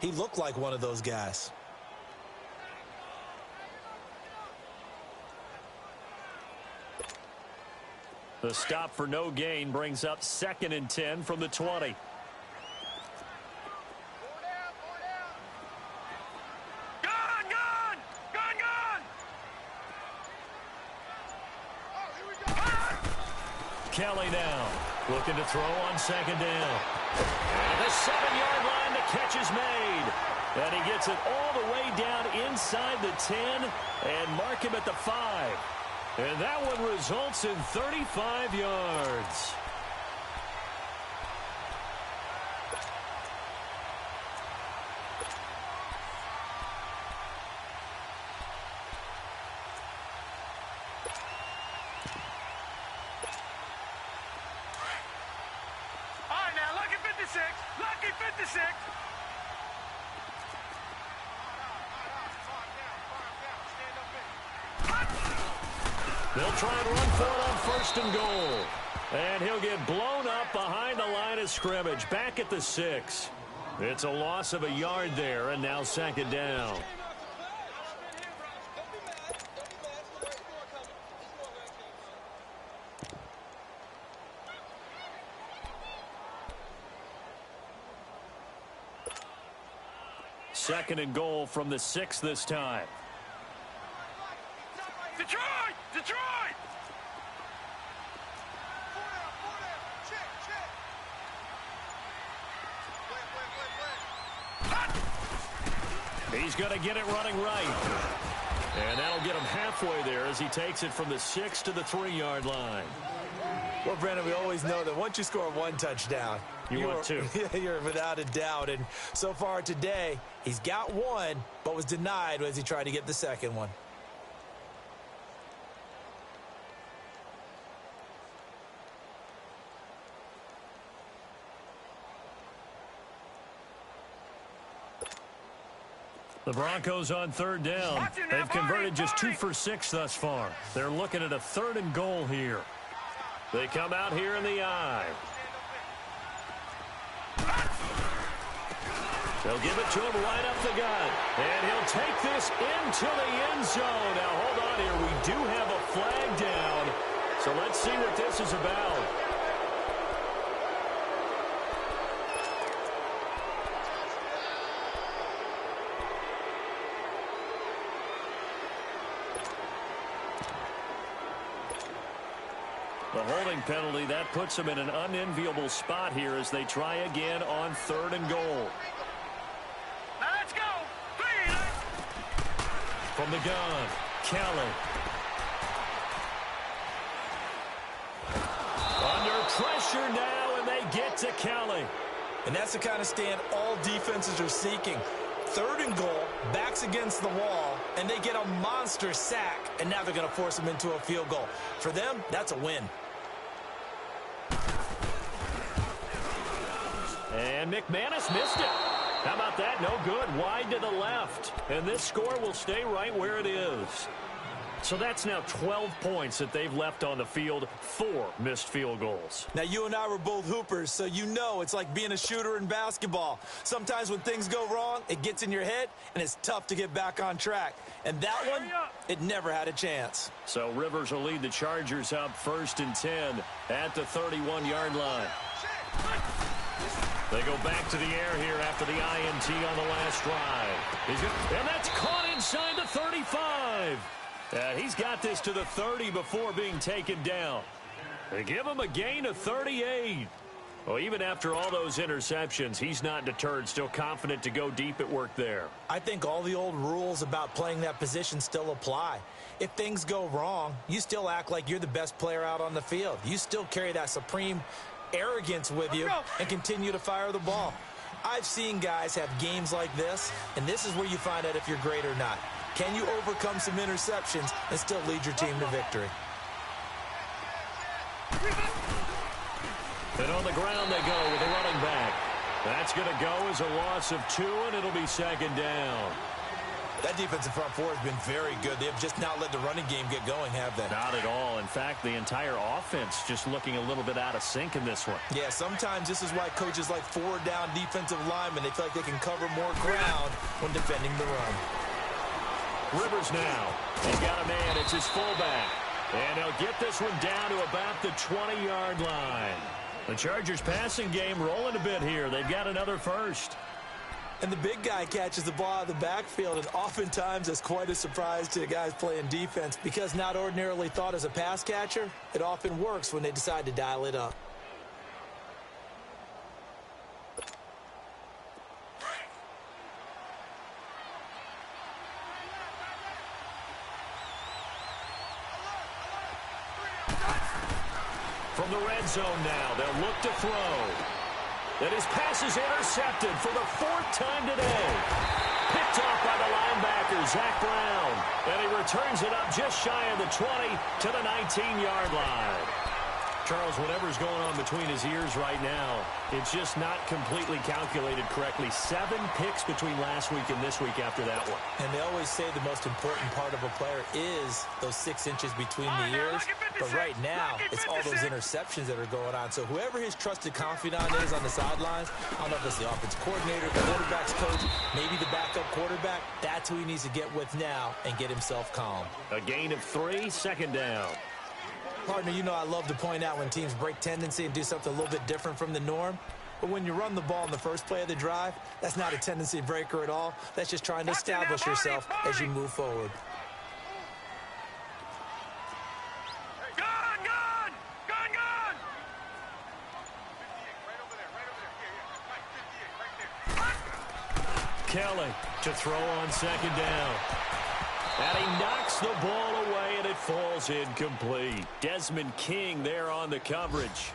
he looked like one of those guys. The stop for no gain brings up 2nd and 10 from the 20. Kelly now looking to throw on 2nd down. And the 7-yard line, the catch is made. And he gets it all the way down inside the 10 and mark him at the 5. And that one results in 35 yards. All right, now, lucky 56. Lucky 56. They'll try and run for it on 1st and goal. And he'll get blown up behind the line of scrimmage. Back at the 6. It's a loss of a yard there, and now 2nd down. Second and goal from the 6 this time. Detroit! Detroit! He's going to get it running right. And that'll get him halfway there as he takes it from the 6 to the 3-yard line. Well, Brandon, we always know that once you score one touchdown, You want two. You're without a doubt. And so far today, he's got one, but was denied as he tried to get the second one. The Broncos on 3rd down. They've converted just 2 for 6 thus far. They're looking at a 3rd and goal here. They come out here in the I. They'll give it to him right up the gut. And he'll take this into the end zone. Now, hold on here. We do have a flag down. So let's see what this is about. The holding penalty, that puts them in an unenviable spot here as they try again on 3rd and goal. Now let's go. From the gun, Kelly. Under pressure now, and they get to Kelly. And that's the kind of stand all defenses are seeking. 3rd and goal, backs against the wall, and they get a monster sack, and now they're going to force them into a field goal. For them, that's a win. And McManus missed it. How about that? No good. Wide to the left. And this score will stay right where it is. So that's now 12 points that they've left on the field, 4 missed field goals. Now, you and I were both hoopers, so you know it's like being a shooter in basketball. Sometimes when things go wrong, it gets in your head, and it's tough to get back on track. And that one, it never had a chance. So Rivers will lead the Chargers up 1st and 10 at the 31-yard line. They go back to the air here after the INT on the last drive. And that's caught inside the 35. He's got this to the 30 before being taken down. They give him a gain of 38. Well, even after all those interceptions, he's not deterred, still confident to go deep at work there. I think all the old rules about playing that position still apply. If things go wrong, you still act like you're the best player out on the field. You still carry that supreme arrogance with you and continue to fire the ball. I've seen guys have games like this, and this is where you find out if you're great or not. Can you overcome some interceptions and still lead your team to victory? And on the ground they go with a running back. That's going to go as a loss of 2, and it'll be 2nd down. That defensive front four has been very good. They have just not let the running game get going, have they? Not at all. In fact, the entire offense just looking a little bit out of sync in this one. Yeah, sometimes this is why coaches like 4-down defensive linemen, they feel like they can cover more ground when defending the run. Rivers now. He's got a man. It's his fullback. And he'll get this one down to about the 20-yard line. The Chargers passing game rolling a bit here. They've got another first. And the big guy catches the ball out of the backfield, and oftentimes that's quite a surprise to the guys playing defense because not ordinarily thought as a pass catcher, it often works when they decide to dial it up. From the red zone now, they'll look to throw. And his pass is intercepted for the 4th time today. Picked off by the linebacker, Zach Brown. And he returns it up just shy of the 20 to the 19-yard line. Charles, whatever's going on between his ears right now, it's just not completely calculated correctly. 7 picks between last week and this week after that one. And they always say the most important part of a player is those 6 inches between the ears. But right now, it's all those interceptions that are going on. So whoever his trusted confidant is on the sidelines, I don't know if it's the offensive coordinator, the quarterback's coach, maybe the backup quarterback, that's who he needs to get with now and get himself calm. A gain of 3, 2nd down. Partner, you know I love to point out when teams break tendency and do something a little bit different from the norm. But when you run the ball in the first play of the drive, that's not a tendency breaker at all. That's just trying to establish yourself as you move forward. Gone! Kelly to throw on 2nd down. And he knocks the ball away, and it falls incomplete. Desmond King there on the coverage.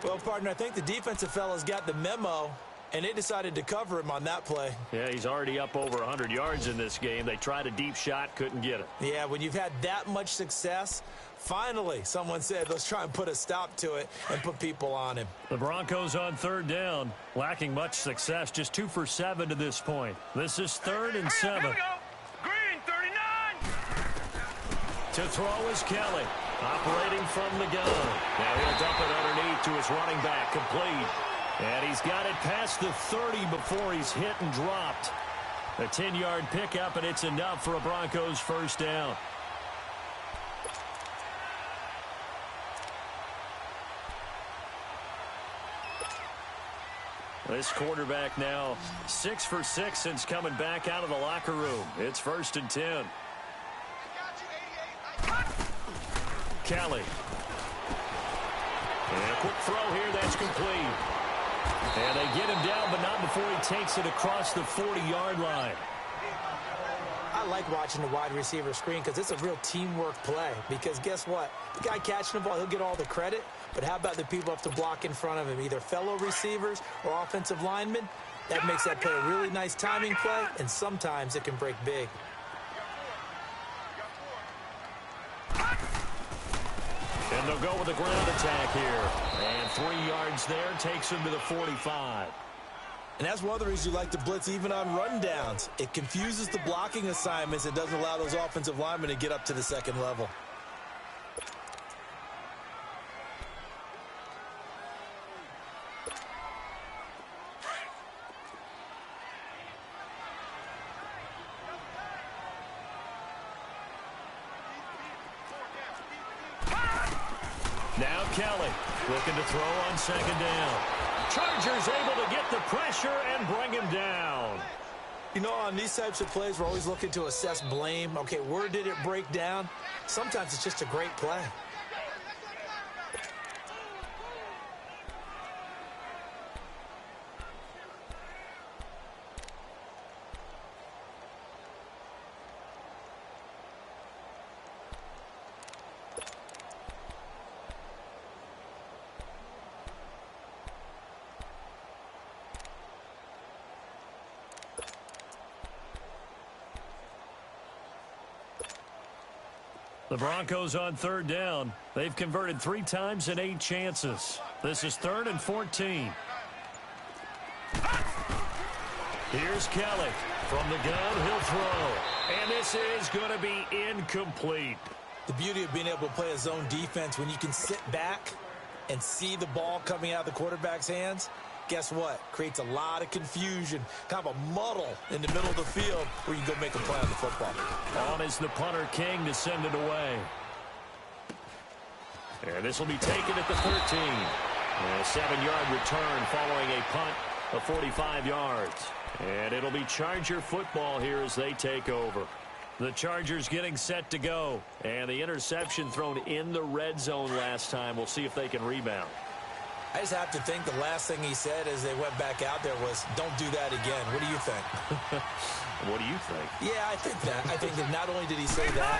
Well, partner, I think the defensive fellas got the memo, and they decided to cover him on that play. Yeah, he's already up over 100 yards in this game. They tried a deep shot, couldn't get it. Yeah, when you've had that much success, finally someone said, let's try and put a stop to it and put people on him. The Broncos on 3rd down, lacking much success, just 2 for 7 to this point. This is 3rd and 7. Here we go. Green, 39. To throw is Kelly, operating from the gun. Now he'll dump it underneath to his running back, complete. And he's got it past the 30 before he's hit and dropped. A 10-yard pickup, and it's enough for a Broncos 1st down. This quarterback now 6 for 6 since coming back out of the locker room. It's 1st and 10. Kelly. And a quick throw here, that's complete. And they get him down, but not before he takes it across the 40-yard line. I like watching the wide receiver screen because it's a real teamwork play. Because guess what? The guy catching the ball, he'll get all the credit. But how about the people up to block in front of him, either fellow receivers or offensive linemen? That makes that play a really nice timing play, and sometimes it can break big. And they'll go with a ground attack here. And 3 yards there takes him to the 45. And that's one of the reasons you like to blitz even on rundowns. It confuses the blocking assignments and doesn't allow those offensive linemen to get up to the second level. Now Kelly looking to throw on second down. Chargers able to get the pressure and bring him down. You know, on these types of plays, we're always looking to assess blame. Okay, where did it break down? Sometimes it's just a great play. The Broncos on third down. They've converted 3 times in 8 chances. This is 3rd and 14. Here's Kelly. From the gun, he'll throw. And this is going to be incomplete. The beauty of being able to play a zone defense when you can sit back and see the ball coming out of the quarterback's hands, guess what? Creates a lot of confusion, kind of a muddle in the middle of the field where you can go make a play on the football. On is the punter, King, to send it away. And this will be taken at the 13. And a 7-yard return following a punt of 45 yards. And it'll be Charger football here as they take over. The Chargers getting set to go. And the interception thrown in the red zone last time. We'll see if they can rebound. I just have to think the last thing he said as they went back out there was, don't do that again. What do you think? What do you think? Yeah, I think that. I think that not only did he say that,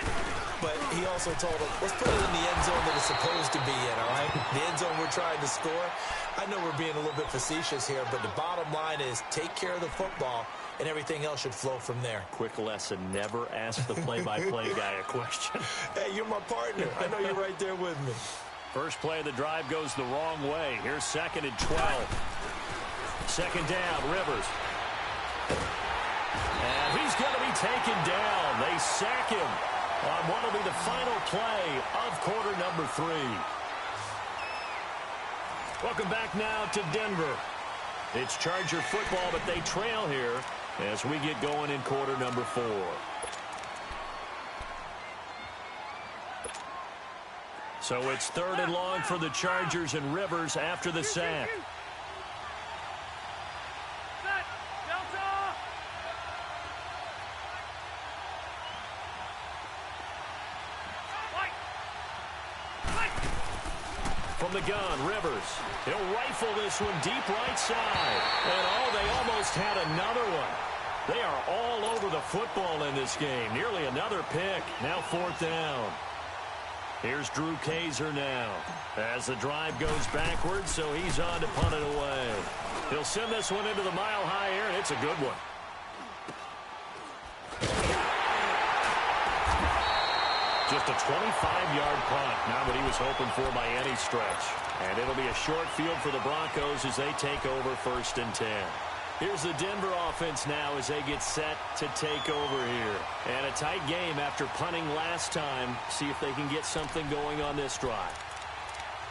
but he also told him, let's put it in the end zone that it's supposed to be in, all right? The end zone we're trying to score. I know we're being a little bit facetious here, but the bottom line is take care of the football, and everything else should flow from there. Quick lesson, never ask the play-by-play guy a question. Hey, you're my partner. I know you're right there with me. First play of the drive goes the wrong way. Here's 2nd and 12. Second down, Rivers. And he's going to be taken down. They sack him on what will be the final play of quarter number 3. Welcome back now to Denver. It's Charger football, but they trail here as we get going in quarter number 4. So it's 3rd and long for the Chargers and Rivers after the sack. From the gun, Rivers. He'll rifle this one deep right side. And they almost had another one. They are all over the football in this game. Nearly another pick. Now 4th down. Here's Drew Kaiser now as the drive goes backwards, so he's on to punt it away. He'll send this one into the mile-high air, and it's a good one. Just a 25-yard punt, not what he was hoping for by any stretch. And it'll be a short field for the Broncos as they take over 1st and 10. Here's the Denver offense now as they get set to take over here. And a tight game after punting last time. See if they can get something going on this drive.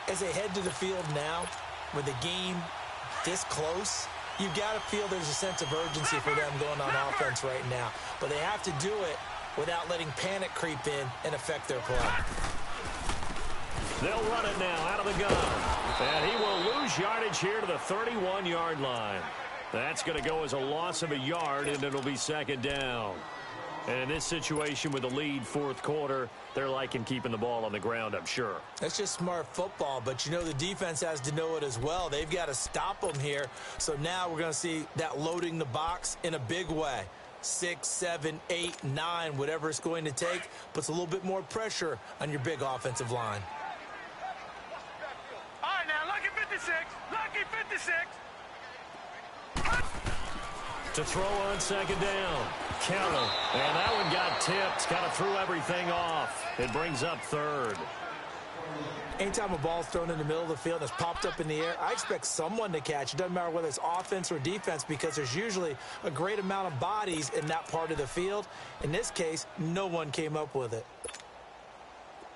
As they head to the field now, with the game this close, you've got to feel there's a sense of urgency for them going on offense right now. But they have to do it without letting panic creep in and affect their play. They'll run it now out of the gun. And he will lose yardage here to the 31-yard line. That's going to go as a loss of a yard, and it'll be 2nd down. And in this situation with the lead 4th quarter, they're liking keeping the ball on the ground, I'm sure. That's just smart football, but you know the defense has to know it as well. They've got to stop them here. So now we're going to see that loading the box in a big way. 6, 7, 8, 9, whatever it's going to take, puts a little bit more pressure on your big offensive line. All right, now, lucky 56. Lucky 56. To throw on 2nd down, Kelly. And that one got tipped, kind of threw everything off. It brings up 3rd. Anytime a ball's thrown in the middle of the field and it's popped up in the air, I expect someone to catch. It doesn't matter whether it's offense or defense because there's usually a great amount of bodies in that part of the field. In this case, no one came up with it.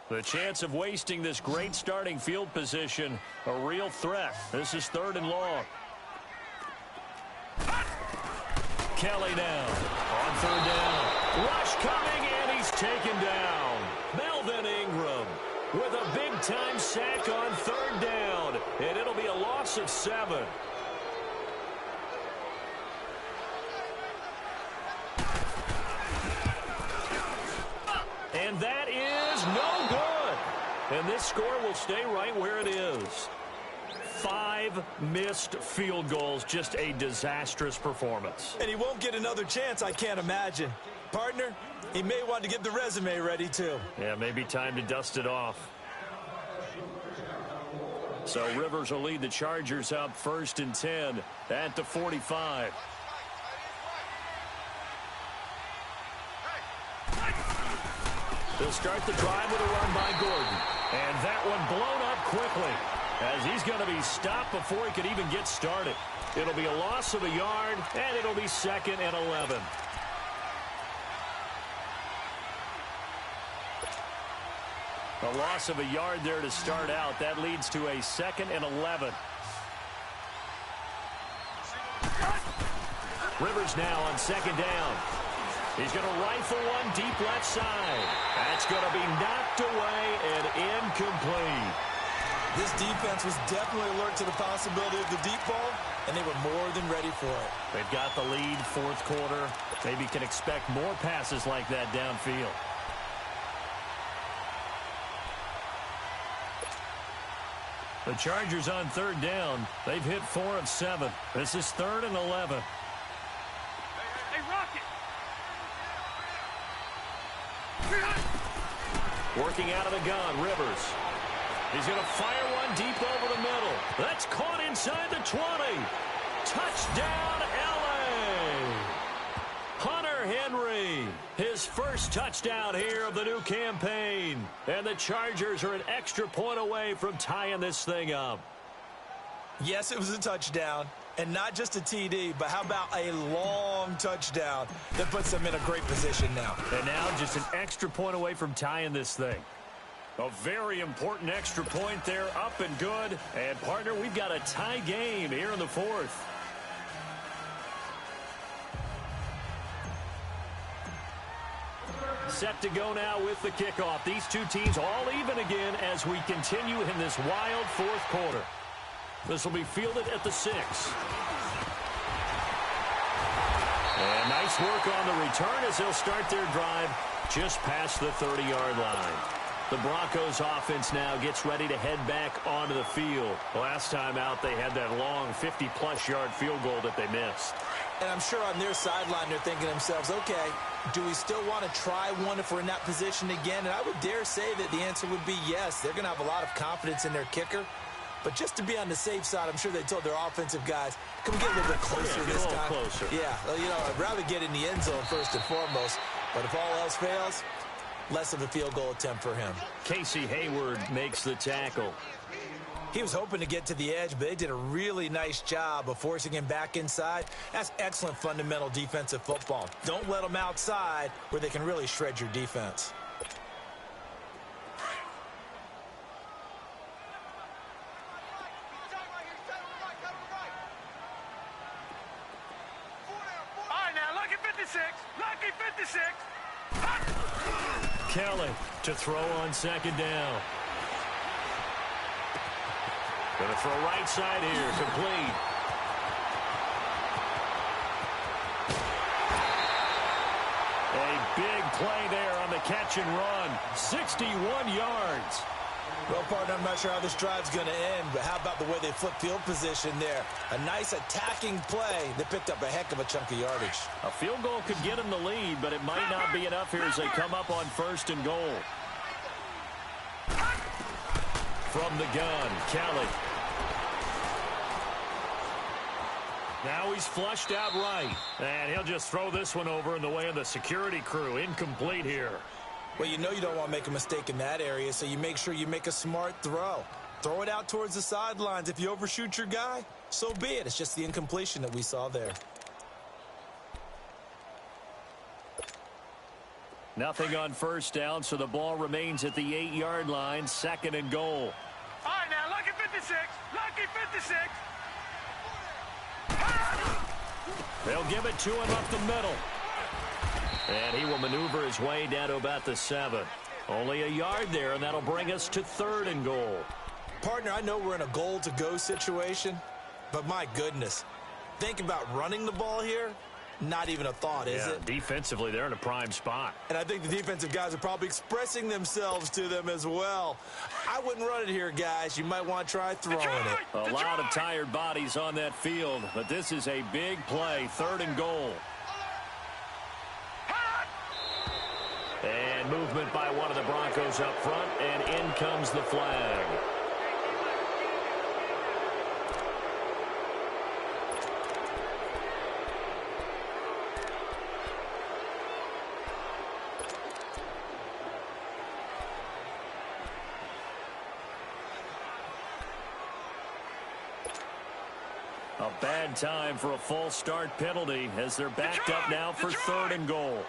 The chance of wasting this great starting field position, a real threat. This is 3rd and long. Kelly now on 3rd down. Rush coming, and he's taken down. Melvin Ingram with a big-time sack on 3rd down, and it'll be a loss of 7. And that is no good. And this score will stay right where it is. 5 missed field goals, just a disastrous performance. And he won't get another chance, I can't imagine. Partner, he may want to get the resume ready, too. Yeah, maybe time to dust it off. So Rivers will lead the Chargers up 1st and 10 at the 45. They'll start the drive with a run by Gordon. And that one blown up quickly as he's going to be stopped before he could even get started. It'll be a loss of a yard, and it'll be 2nd and 11. A loss of a yard there to start out. That leads to a 2nd and 11. Rivers now on 2nd down. He's going to rifle one deep left side. That's going to be knocked away and incomplete. This defense was definitely alert to the possibility of the deep ball, and they were more than ready for it. They've got the lead, 4th quarter. Maybe can expect more passes like that downfield. The Chargers on 3rd down. They've hit 4 of 7. This is 3rd and 11. Hey, Rocket! Working out of the gun, Rivers. He's going to fire one deep over the middle. That's caught inside the 20. Touchdown, L.A. Hunter Henry, his first touchdown here of the new campaign. And the Chargers are an extra point away from tying this thing up. Yes, it was a touchdown, and not just a TD, but how about a long touchdown that puts them in a great position now. And now just an extra point away from tying this thing. A very important extra point there, up and good. And, partner, we've got a tie game here in the 4th. Set to go now with the kickoff. These two teams all even again as we continue in this wild 4th quarter. This will be fielded at the 6. And nice work on the return as they'll start their drive just past the 30-yard line. The Broncos offense now gets ready to head back onto the field. Last time out, they had that long 50-plus yard field goal that they missed. And I'm sure on their sideline they're thinking to themselves, okay, do we still want to try one if we're in that position again? And I would dare say that the answer would be yes. They're going to have a lot of confidence in their kicker. But just to be on the safe side, I'm sure they told their offensive guys, can we get a little bit closer this time? Closer. Yeah, well, you know, I'd rather get in the end zone first and foremost. But if all else fails, less of a field goal attempt for him. Casey Hayward makes the tackle. He was hoping to get to the edge, but they did a really nice job of forcing him back inside. That's excellent fundamental defensive football. Don't let them outside where they can really shred your defense. All right, now, lucky 56. Lucky 56. Kelly to throw on 2nd down. Going to throw right side here, complete. A big play there on the catch and run. 61 yards. Well, partner, I'm not sure how this drive's going to end, but how about the way they flip field position there? A nice attacking play that picked up a heck of a chunk of yardage. A field goal could get them the lead, but it might not be enough here as they come up on 1st and goal. From the gun, Kelly. Now he's flushed out right. And he'll just throw this one over in the way of the security crew. Incomplete here. Well, you know you don't want to make a mistake in that area, so you make sure you make a smart throw. Throw it out towards the sidelines. If you overshoot your guy, so be it. It's just the incompletion that we saw there. Nothing on first down, so the ball remains at the 8-yard line, 2nd and goal. All right, now, lucky 56. Lucky 56. They'll give it to him up the middle. And he will maneuver his way down to about the 7. Only a yard there, and that'll bring us to 3rd and goal. Partner, I know we're in a goal-to-go situation, but my goodness, think about running the ball here. Not even a thought, is it? Defensively, they're in a prime spot. And I think the defensive guys are probably expressing themselves to them as well. I wouldn't run it here, guys. You might want to try throwing it. A lot of tired bodies on that field, but this is a big play, 3rd and goal. And movement by one of the Broncos up front, and in comes the flag. A bad time for a false start penalty as they're backed up now for 3rd and goal.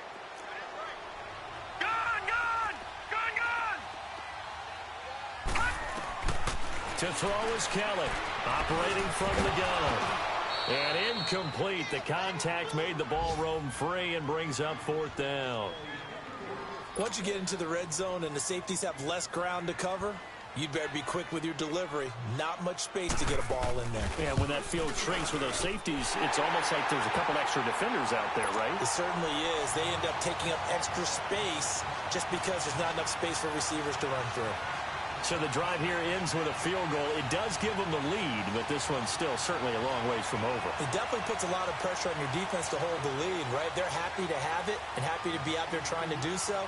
To throw is Kelly, operating from the gun. And incomplete. The contact made the ball roam free and brings up 4th down. Once you get into the red zone and the safeties have less ground to cover, you'd better be quick with your delivery. Not much space to get a ball in there. Yeah, when that field shrinks with those safeties, it's almost like there's a couple extra defenders out there, right? It certainly is. They end up taking up extra space just because there's not enough space for receivers to run through. So the drive here ends with a field goal. It does give them the lead, but this one's still certainly a long ways from over. It definitely puts a lot of pressure on your defense to hold the lead, right? They're happy to have it and happy to be out there trying to do so.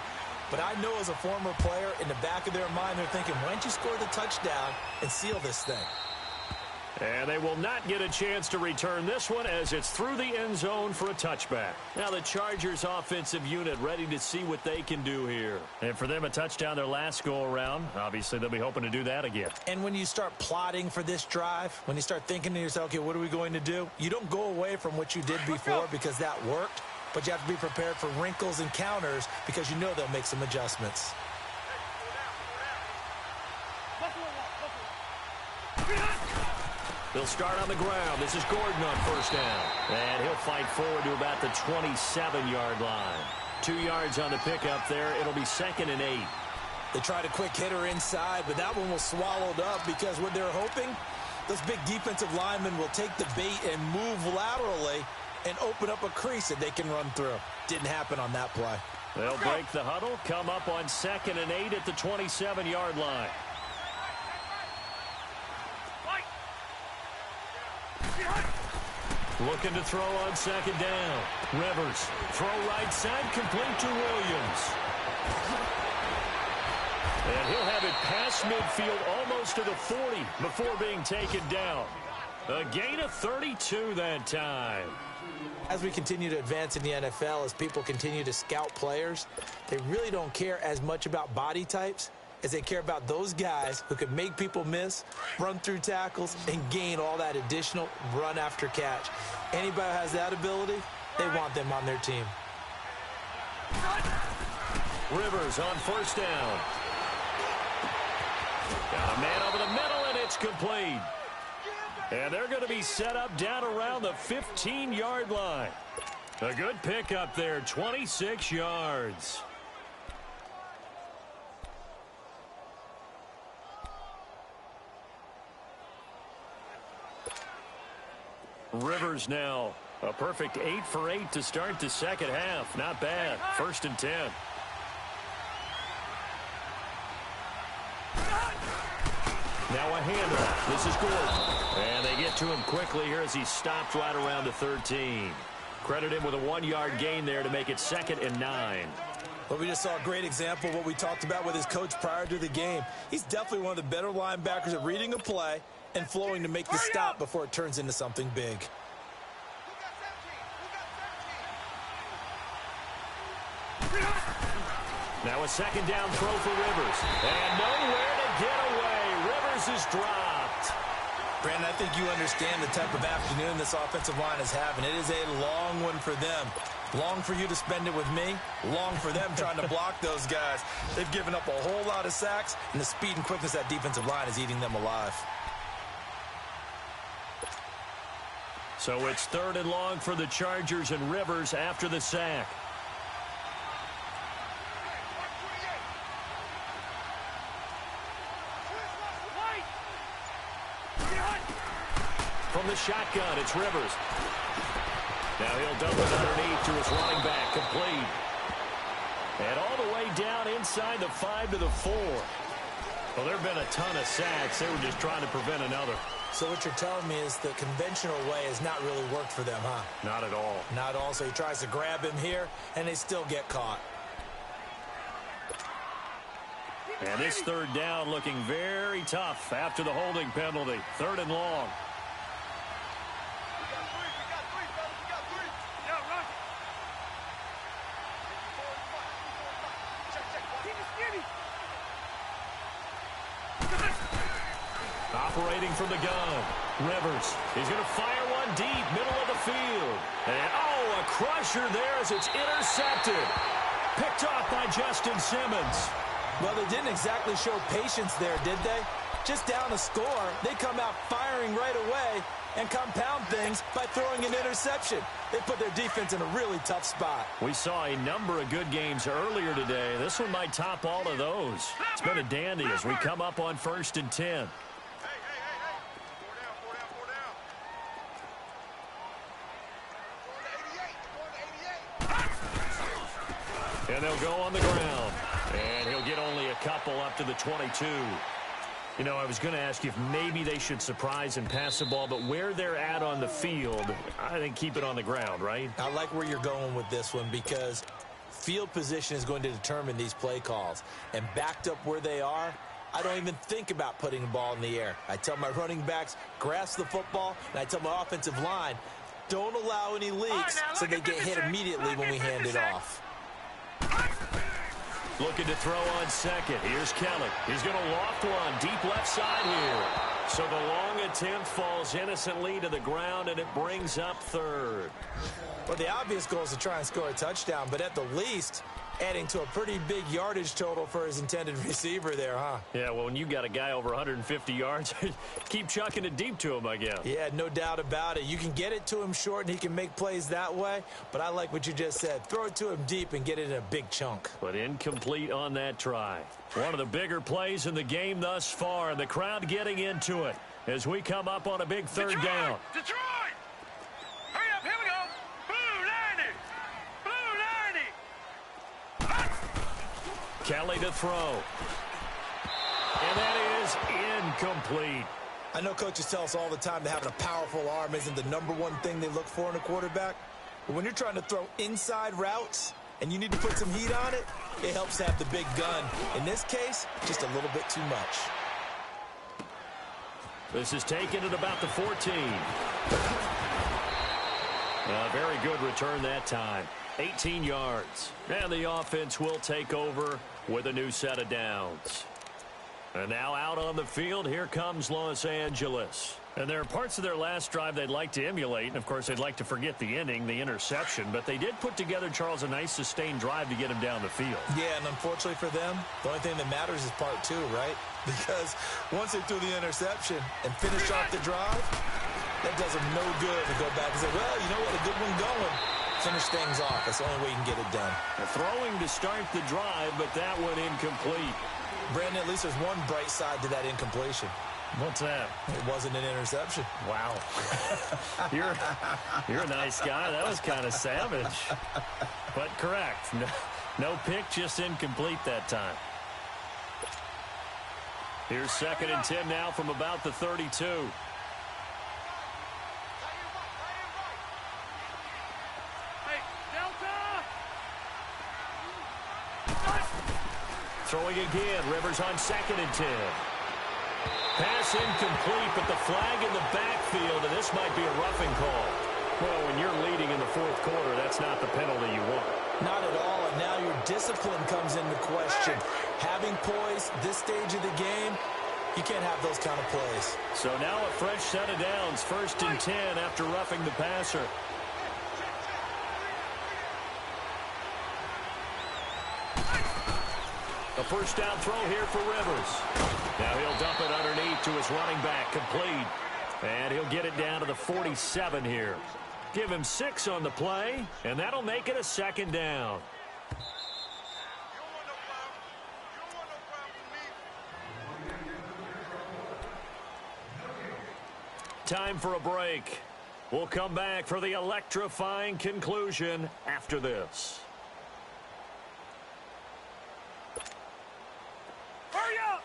But I know as a former player, in the back of their mind, they're thinking, why don't you score the touchdown and seal this thing? And they will not get a chance to return this one as it's through the end zone for a touchback. Now the Chargers offensive unit ready to see what they can do here. And for them, a touchdown their last go-around. Obviously, they'll be hoping to do that again. And when you start plotting for this drive, when you start thinking to yourself, okay, what are we going to do? You don't go away from what you did before because that worked. But you have to be prepared for wrinkles and counters because you know they'll make some adjustments. They'll start on the ground. This is Gordon on first down. And he'll fight forward to about the 27-yard line. 2 yards on the pickup there. It'll be 2nd and 8. They tried a quick hitter inside, but that one was swallowed up because what they're hoping, those big defensive linemen will take the bait and move laterally and open up a crease that they can run through. Didn't happen on that play. They'll break the huddle, come up on 2nd and 8 at the 27-yard line. Looking to throw on 2nd down. Rivers, throw right side, complete to Williams. And he'll have it past midfield, almost to the 40, before being taken down. A gain of 32 that time. As we continue to advance in the NFL, as people continue to scout players, they really don't care as much about body types as they care about those guys who can make people miss, run through tackles, and gain all that additional run after catch. Anybody who has that ability, they want them on their team. Rivers on first down. Got a man over the middle, and it's complete. And they're going to be set up down around the 15-yard line. A good pickup there, 26 yards. Rivers now a perfect 8 for 8 to start the second half. Not bad. 1st and 10. Now a handoff. This is Gordon. And they get to him quickly here as he stopped right around the 13. Credit him with a 1-yard gain there to make it 2nd and 9. Well, we just saw a great example of what we talked about with his coach prior to the game. He's definitely one of the better linebackers at reading a play and flowing to make the stop before it turns into something big. Now Now a second down throw for Rivers. And nowhere to get away. Rivers is dropped. Brandon, I think you understand the type of afternoon this offensive line is having. It is a long one for them. Long for you to spend it with me. Long for them trying to block those guys. They've given up a whole lot of sacks, and the speed and quickness of that defensive line is eating them alive. So it's 3rd and long for the Chargers, and Rivers after the sack. From the shotgun, it's Rivers. Now he'll dump it underneath to his running back, complete. And all the way down inside the 5 to the 4. Well, there have been a ton of sacks. They were just trying to prevent another. So what you're telling me is the conventional way has not really worked for them, huh? Not at all. Not at all. So he tries to grab him here, and they still get caught. And this 3rd down looking very tough after the holding penalty. 3rd and long. Operating from the gun, Rivers. He's going to fire one deep, middle of the field. And, oh, a crusher there as it's intercepted. Picked off by Justin Simmons. Well, they didn't exactly show patience there, did they? Just down a score, they come out firing right away and compound things by throwing an interception. They put their defense in a really tough spot. We saw a number of good games earlier today. This one might top all of those. It's been a dandy as we come up on 1st and 10. And they'll go on the ground. And he'll get only a couple up to the 22. You know, I was going to ask you if maybe they should surprise and pass the ball, but where they're at on the field, I think keep it on the ground, right? I like where you're going with this one because field position is going to determine these play calls. And backed up where they are, I don't even think about putting the ball in the air. I tell my running backs, grasp the football, and I tell my offensive line, don't allow any leaks so they get hit immediately when we hand it off. Looking to throw on second. Here's Kelly. He's going to loft one deep left side here. So the long attempt falls innocently to the ground, and it brings up 3rd. Well, the obvious goal is to try and score a touchdown, but at the least, adding to a pretty big yardage total for his intended receiver there, huh? Yeah, well, when you got a guy over 150 yards, keep chucking it deep to him, I guess. Yeah, no doubt about it. You can get it to him short, and he can make plays that way, but I like what you just said. Throw it to him deep and get it in a big chunk. But incomplete on that try. One of the bigger plays in the game thus far, and the crowd getting into it as we come up on a big 3rd down. Detroit! Hurry up, here we go! Blue 90! Blue 90! Kelly to throw. And that is incomplete. I know coaches tell us all the time that having a powerful arm isn't the #1 thing they look for in a quarterback. But when you're trying to throw inside routes and you need to put some heat on it, it helps to have the big gun. In this case, just a little bit too much. This is taken at about the 14. A very good return that time. 18 yards. And the offense will take over with a new set of downs. And now out on the field, here comes Los Angeles. And there are parts of their last drive they'd like to emulate. And, of course, they'd like to forget the inning, the interception. But they did put together, Charles, a nice sustained drive to get him down the field. Yeah, and unfortunately for them, the only thing that matters is part 2, right? Because once they threw the interception and finished off the drive, that does them no good to go back and say, well, you know what, a good one going. Finish things off. That's the only way you can get it done. Throwing to start the drive, but that one incomplete. Brandon, at least there's one bright side to that incompletion. What's that? It wasn't an interception. Wow. You're a nice guy. That was kind of savage. But correct. No pick, just incomplete that time. Here's 2nd and 10 now from about the 32. Throwing again. Rivers on 2nd and 10. Pass incomplete, but the flag in the backfield, and this might be a roughing call. Well, when you're leading in the 4th quarter, that's not the penalty you want. Not at all, and now your discipline comes into question. Having poise this stage of the game, you can't have those kind of plays. So now a fresh set of downs, 1st and 10 after roughing the passer. A first down throw here for Rivers. Now he'll dump it underneath to his running back, complete. And he'll get it down to the 47 here. Give him 6 on the play, and that'll make it a 2nd down. Time for a break. We'll come back for the electrifying conclusion after this. Hurry up!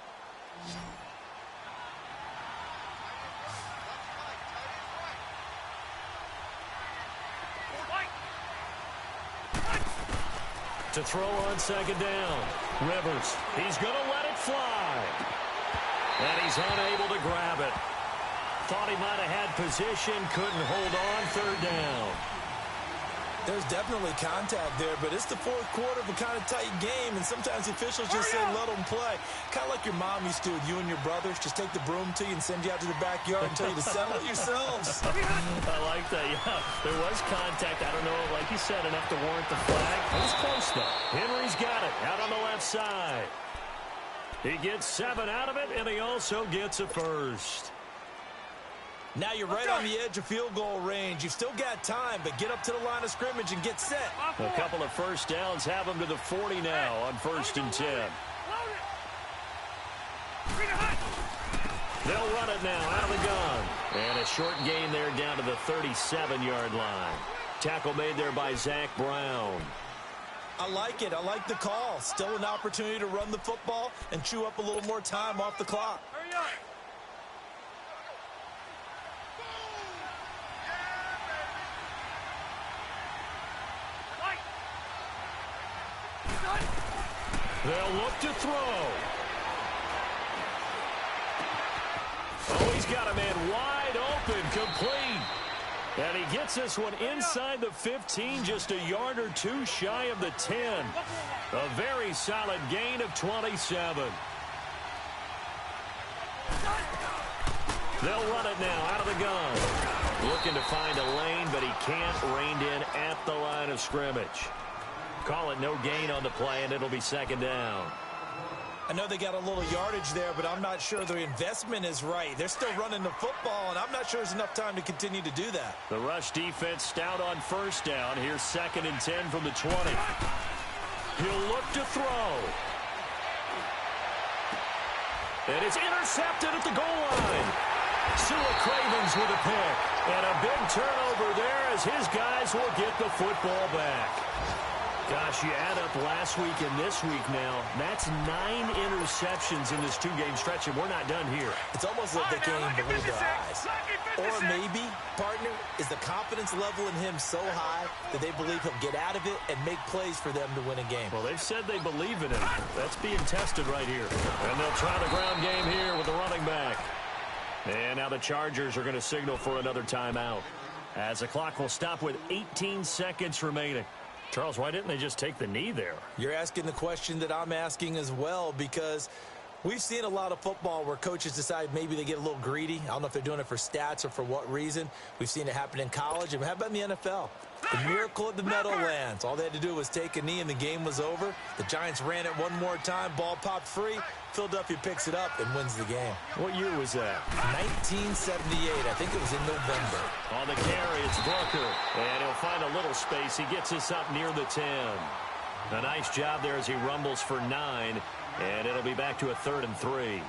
To throw on 2nd down. Rivers, he's going to let it fly. And he's unable to grab it. Thought he might have had position, couldn't hold on, 3rd down. There's definitely contact there, but it's the 4th quarter of a kind of tight game, and sometimes officials just say let them play. Kind of like your mom used to with you and your brothers. Just take the broom to you and send you out to the backyard and tell you to settle it yourselves. I like that, yeah. There was contact. I don't know, like you said, enough to warrant the flag. It was close, though. Henry's got it out on the left side. He gets 7 out of it, and he also gets a first. Now you're right on the edge of field goal range. You've still got time, but get up to the line of scrimmage and get set. A couple of first downs have him to the 40 now on 1st and 10. They'll run it now out of the gun. And a short gain there down to the 37-yard line. Tackle made there by Zach Brown. I like it. I like the call. Still an opportunity to run the football and chew up a little more time off the clock. Hurry up! They'll look to throw. Oh, he's got a man wide open, complete. And he gets this one inside the 15, just a yard or 2 shy of the 10. A very solid gain of 27. They'll run it now out of the gun. Looking to find a lane, but he can't. Reined in at the line of scrimmage. Call it no gain on the play, and it'll be 2nd down. I know they got a little yardage there, but I'm not sure the investment is right. They're still running the football, and I'm not sure there's enough time to continue to do that. The rush defense stout on 1st down. Here's 2nd and 10 from the 20. He'll look to throw. And it's intercepted at the goal line. Sua Cravens with a pick. And a big turnover there as his guys will get the football back. Gosh, you add up last week and this week now. That's 9 interceptions in this 2-game stretch, and we're not done here. It's almost like they can't even believe their eyes. Or maybe, partner, is the confidence level in him so high that they believe he'll get out of it and make plays for them to win a game. Well, they've said they believe in him. That's being tested right here. And they'll try the ground game here with the running back. And now the Chargers are going to signal for another timeout, as the clock will stop with 18 seconds remaining. Charles, why didn't they just take the knee there? You're asking the question that I'm asking as well, because we've seen a lot of football where coaches decide maybe they get a little greedy. I don't know if they're doing it for stats or for what reason. We've seen it happen in college. And how about in the NFL? The miracle of the Meadowlands. All they had to do was take a knee and the game was over. The Giants ran it one more time. Ball popped free. Philadelphia picks it up and wins the game. What year was that? 1978. I think it was in November. On the carry, it's Booker. And he'll find a little space. He gets us up near the 10. A nice job there as he rumbles for 9. And it'll be back to a 3rd and 3.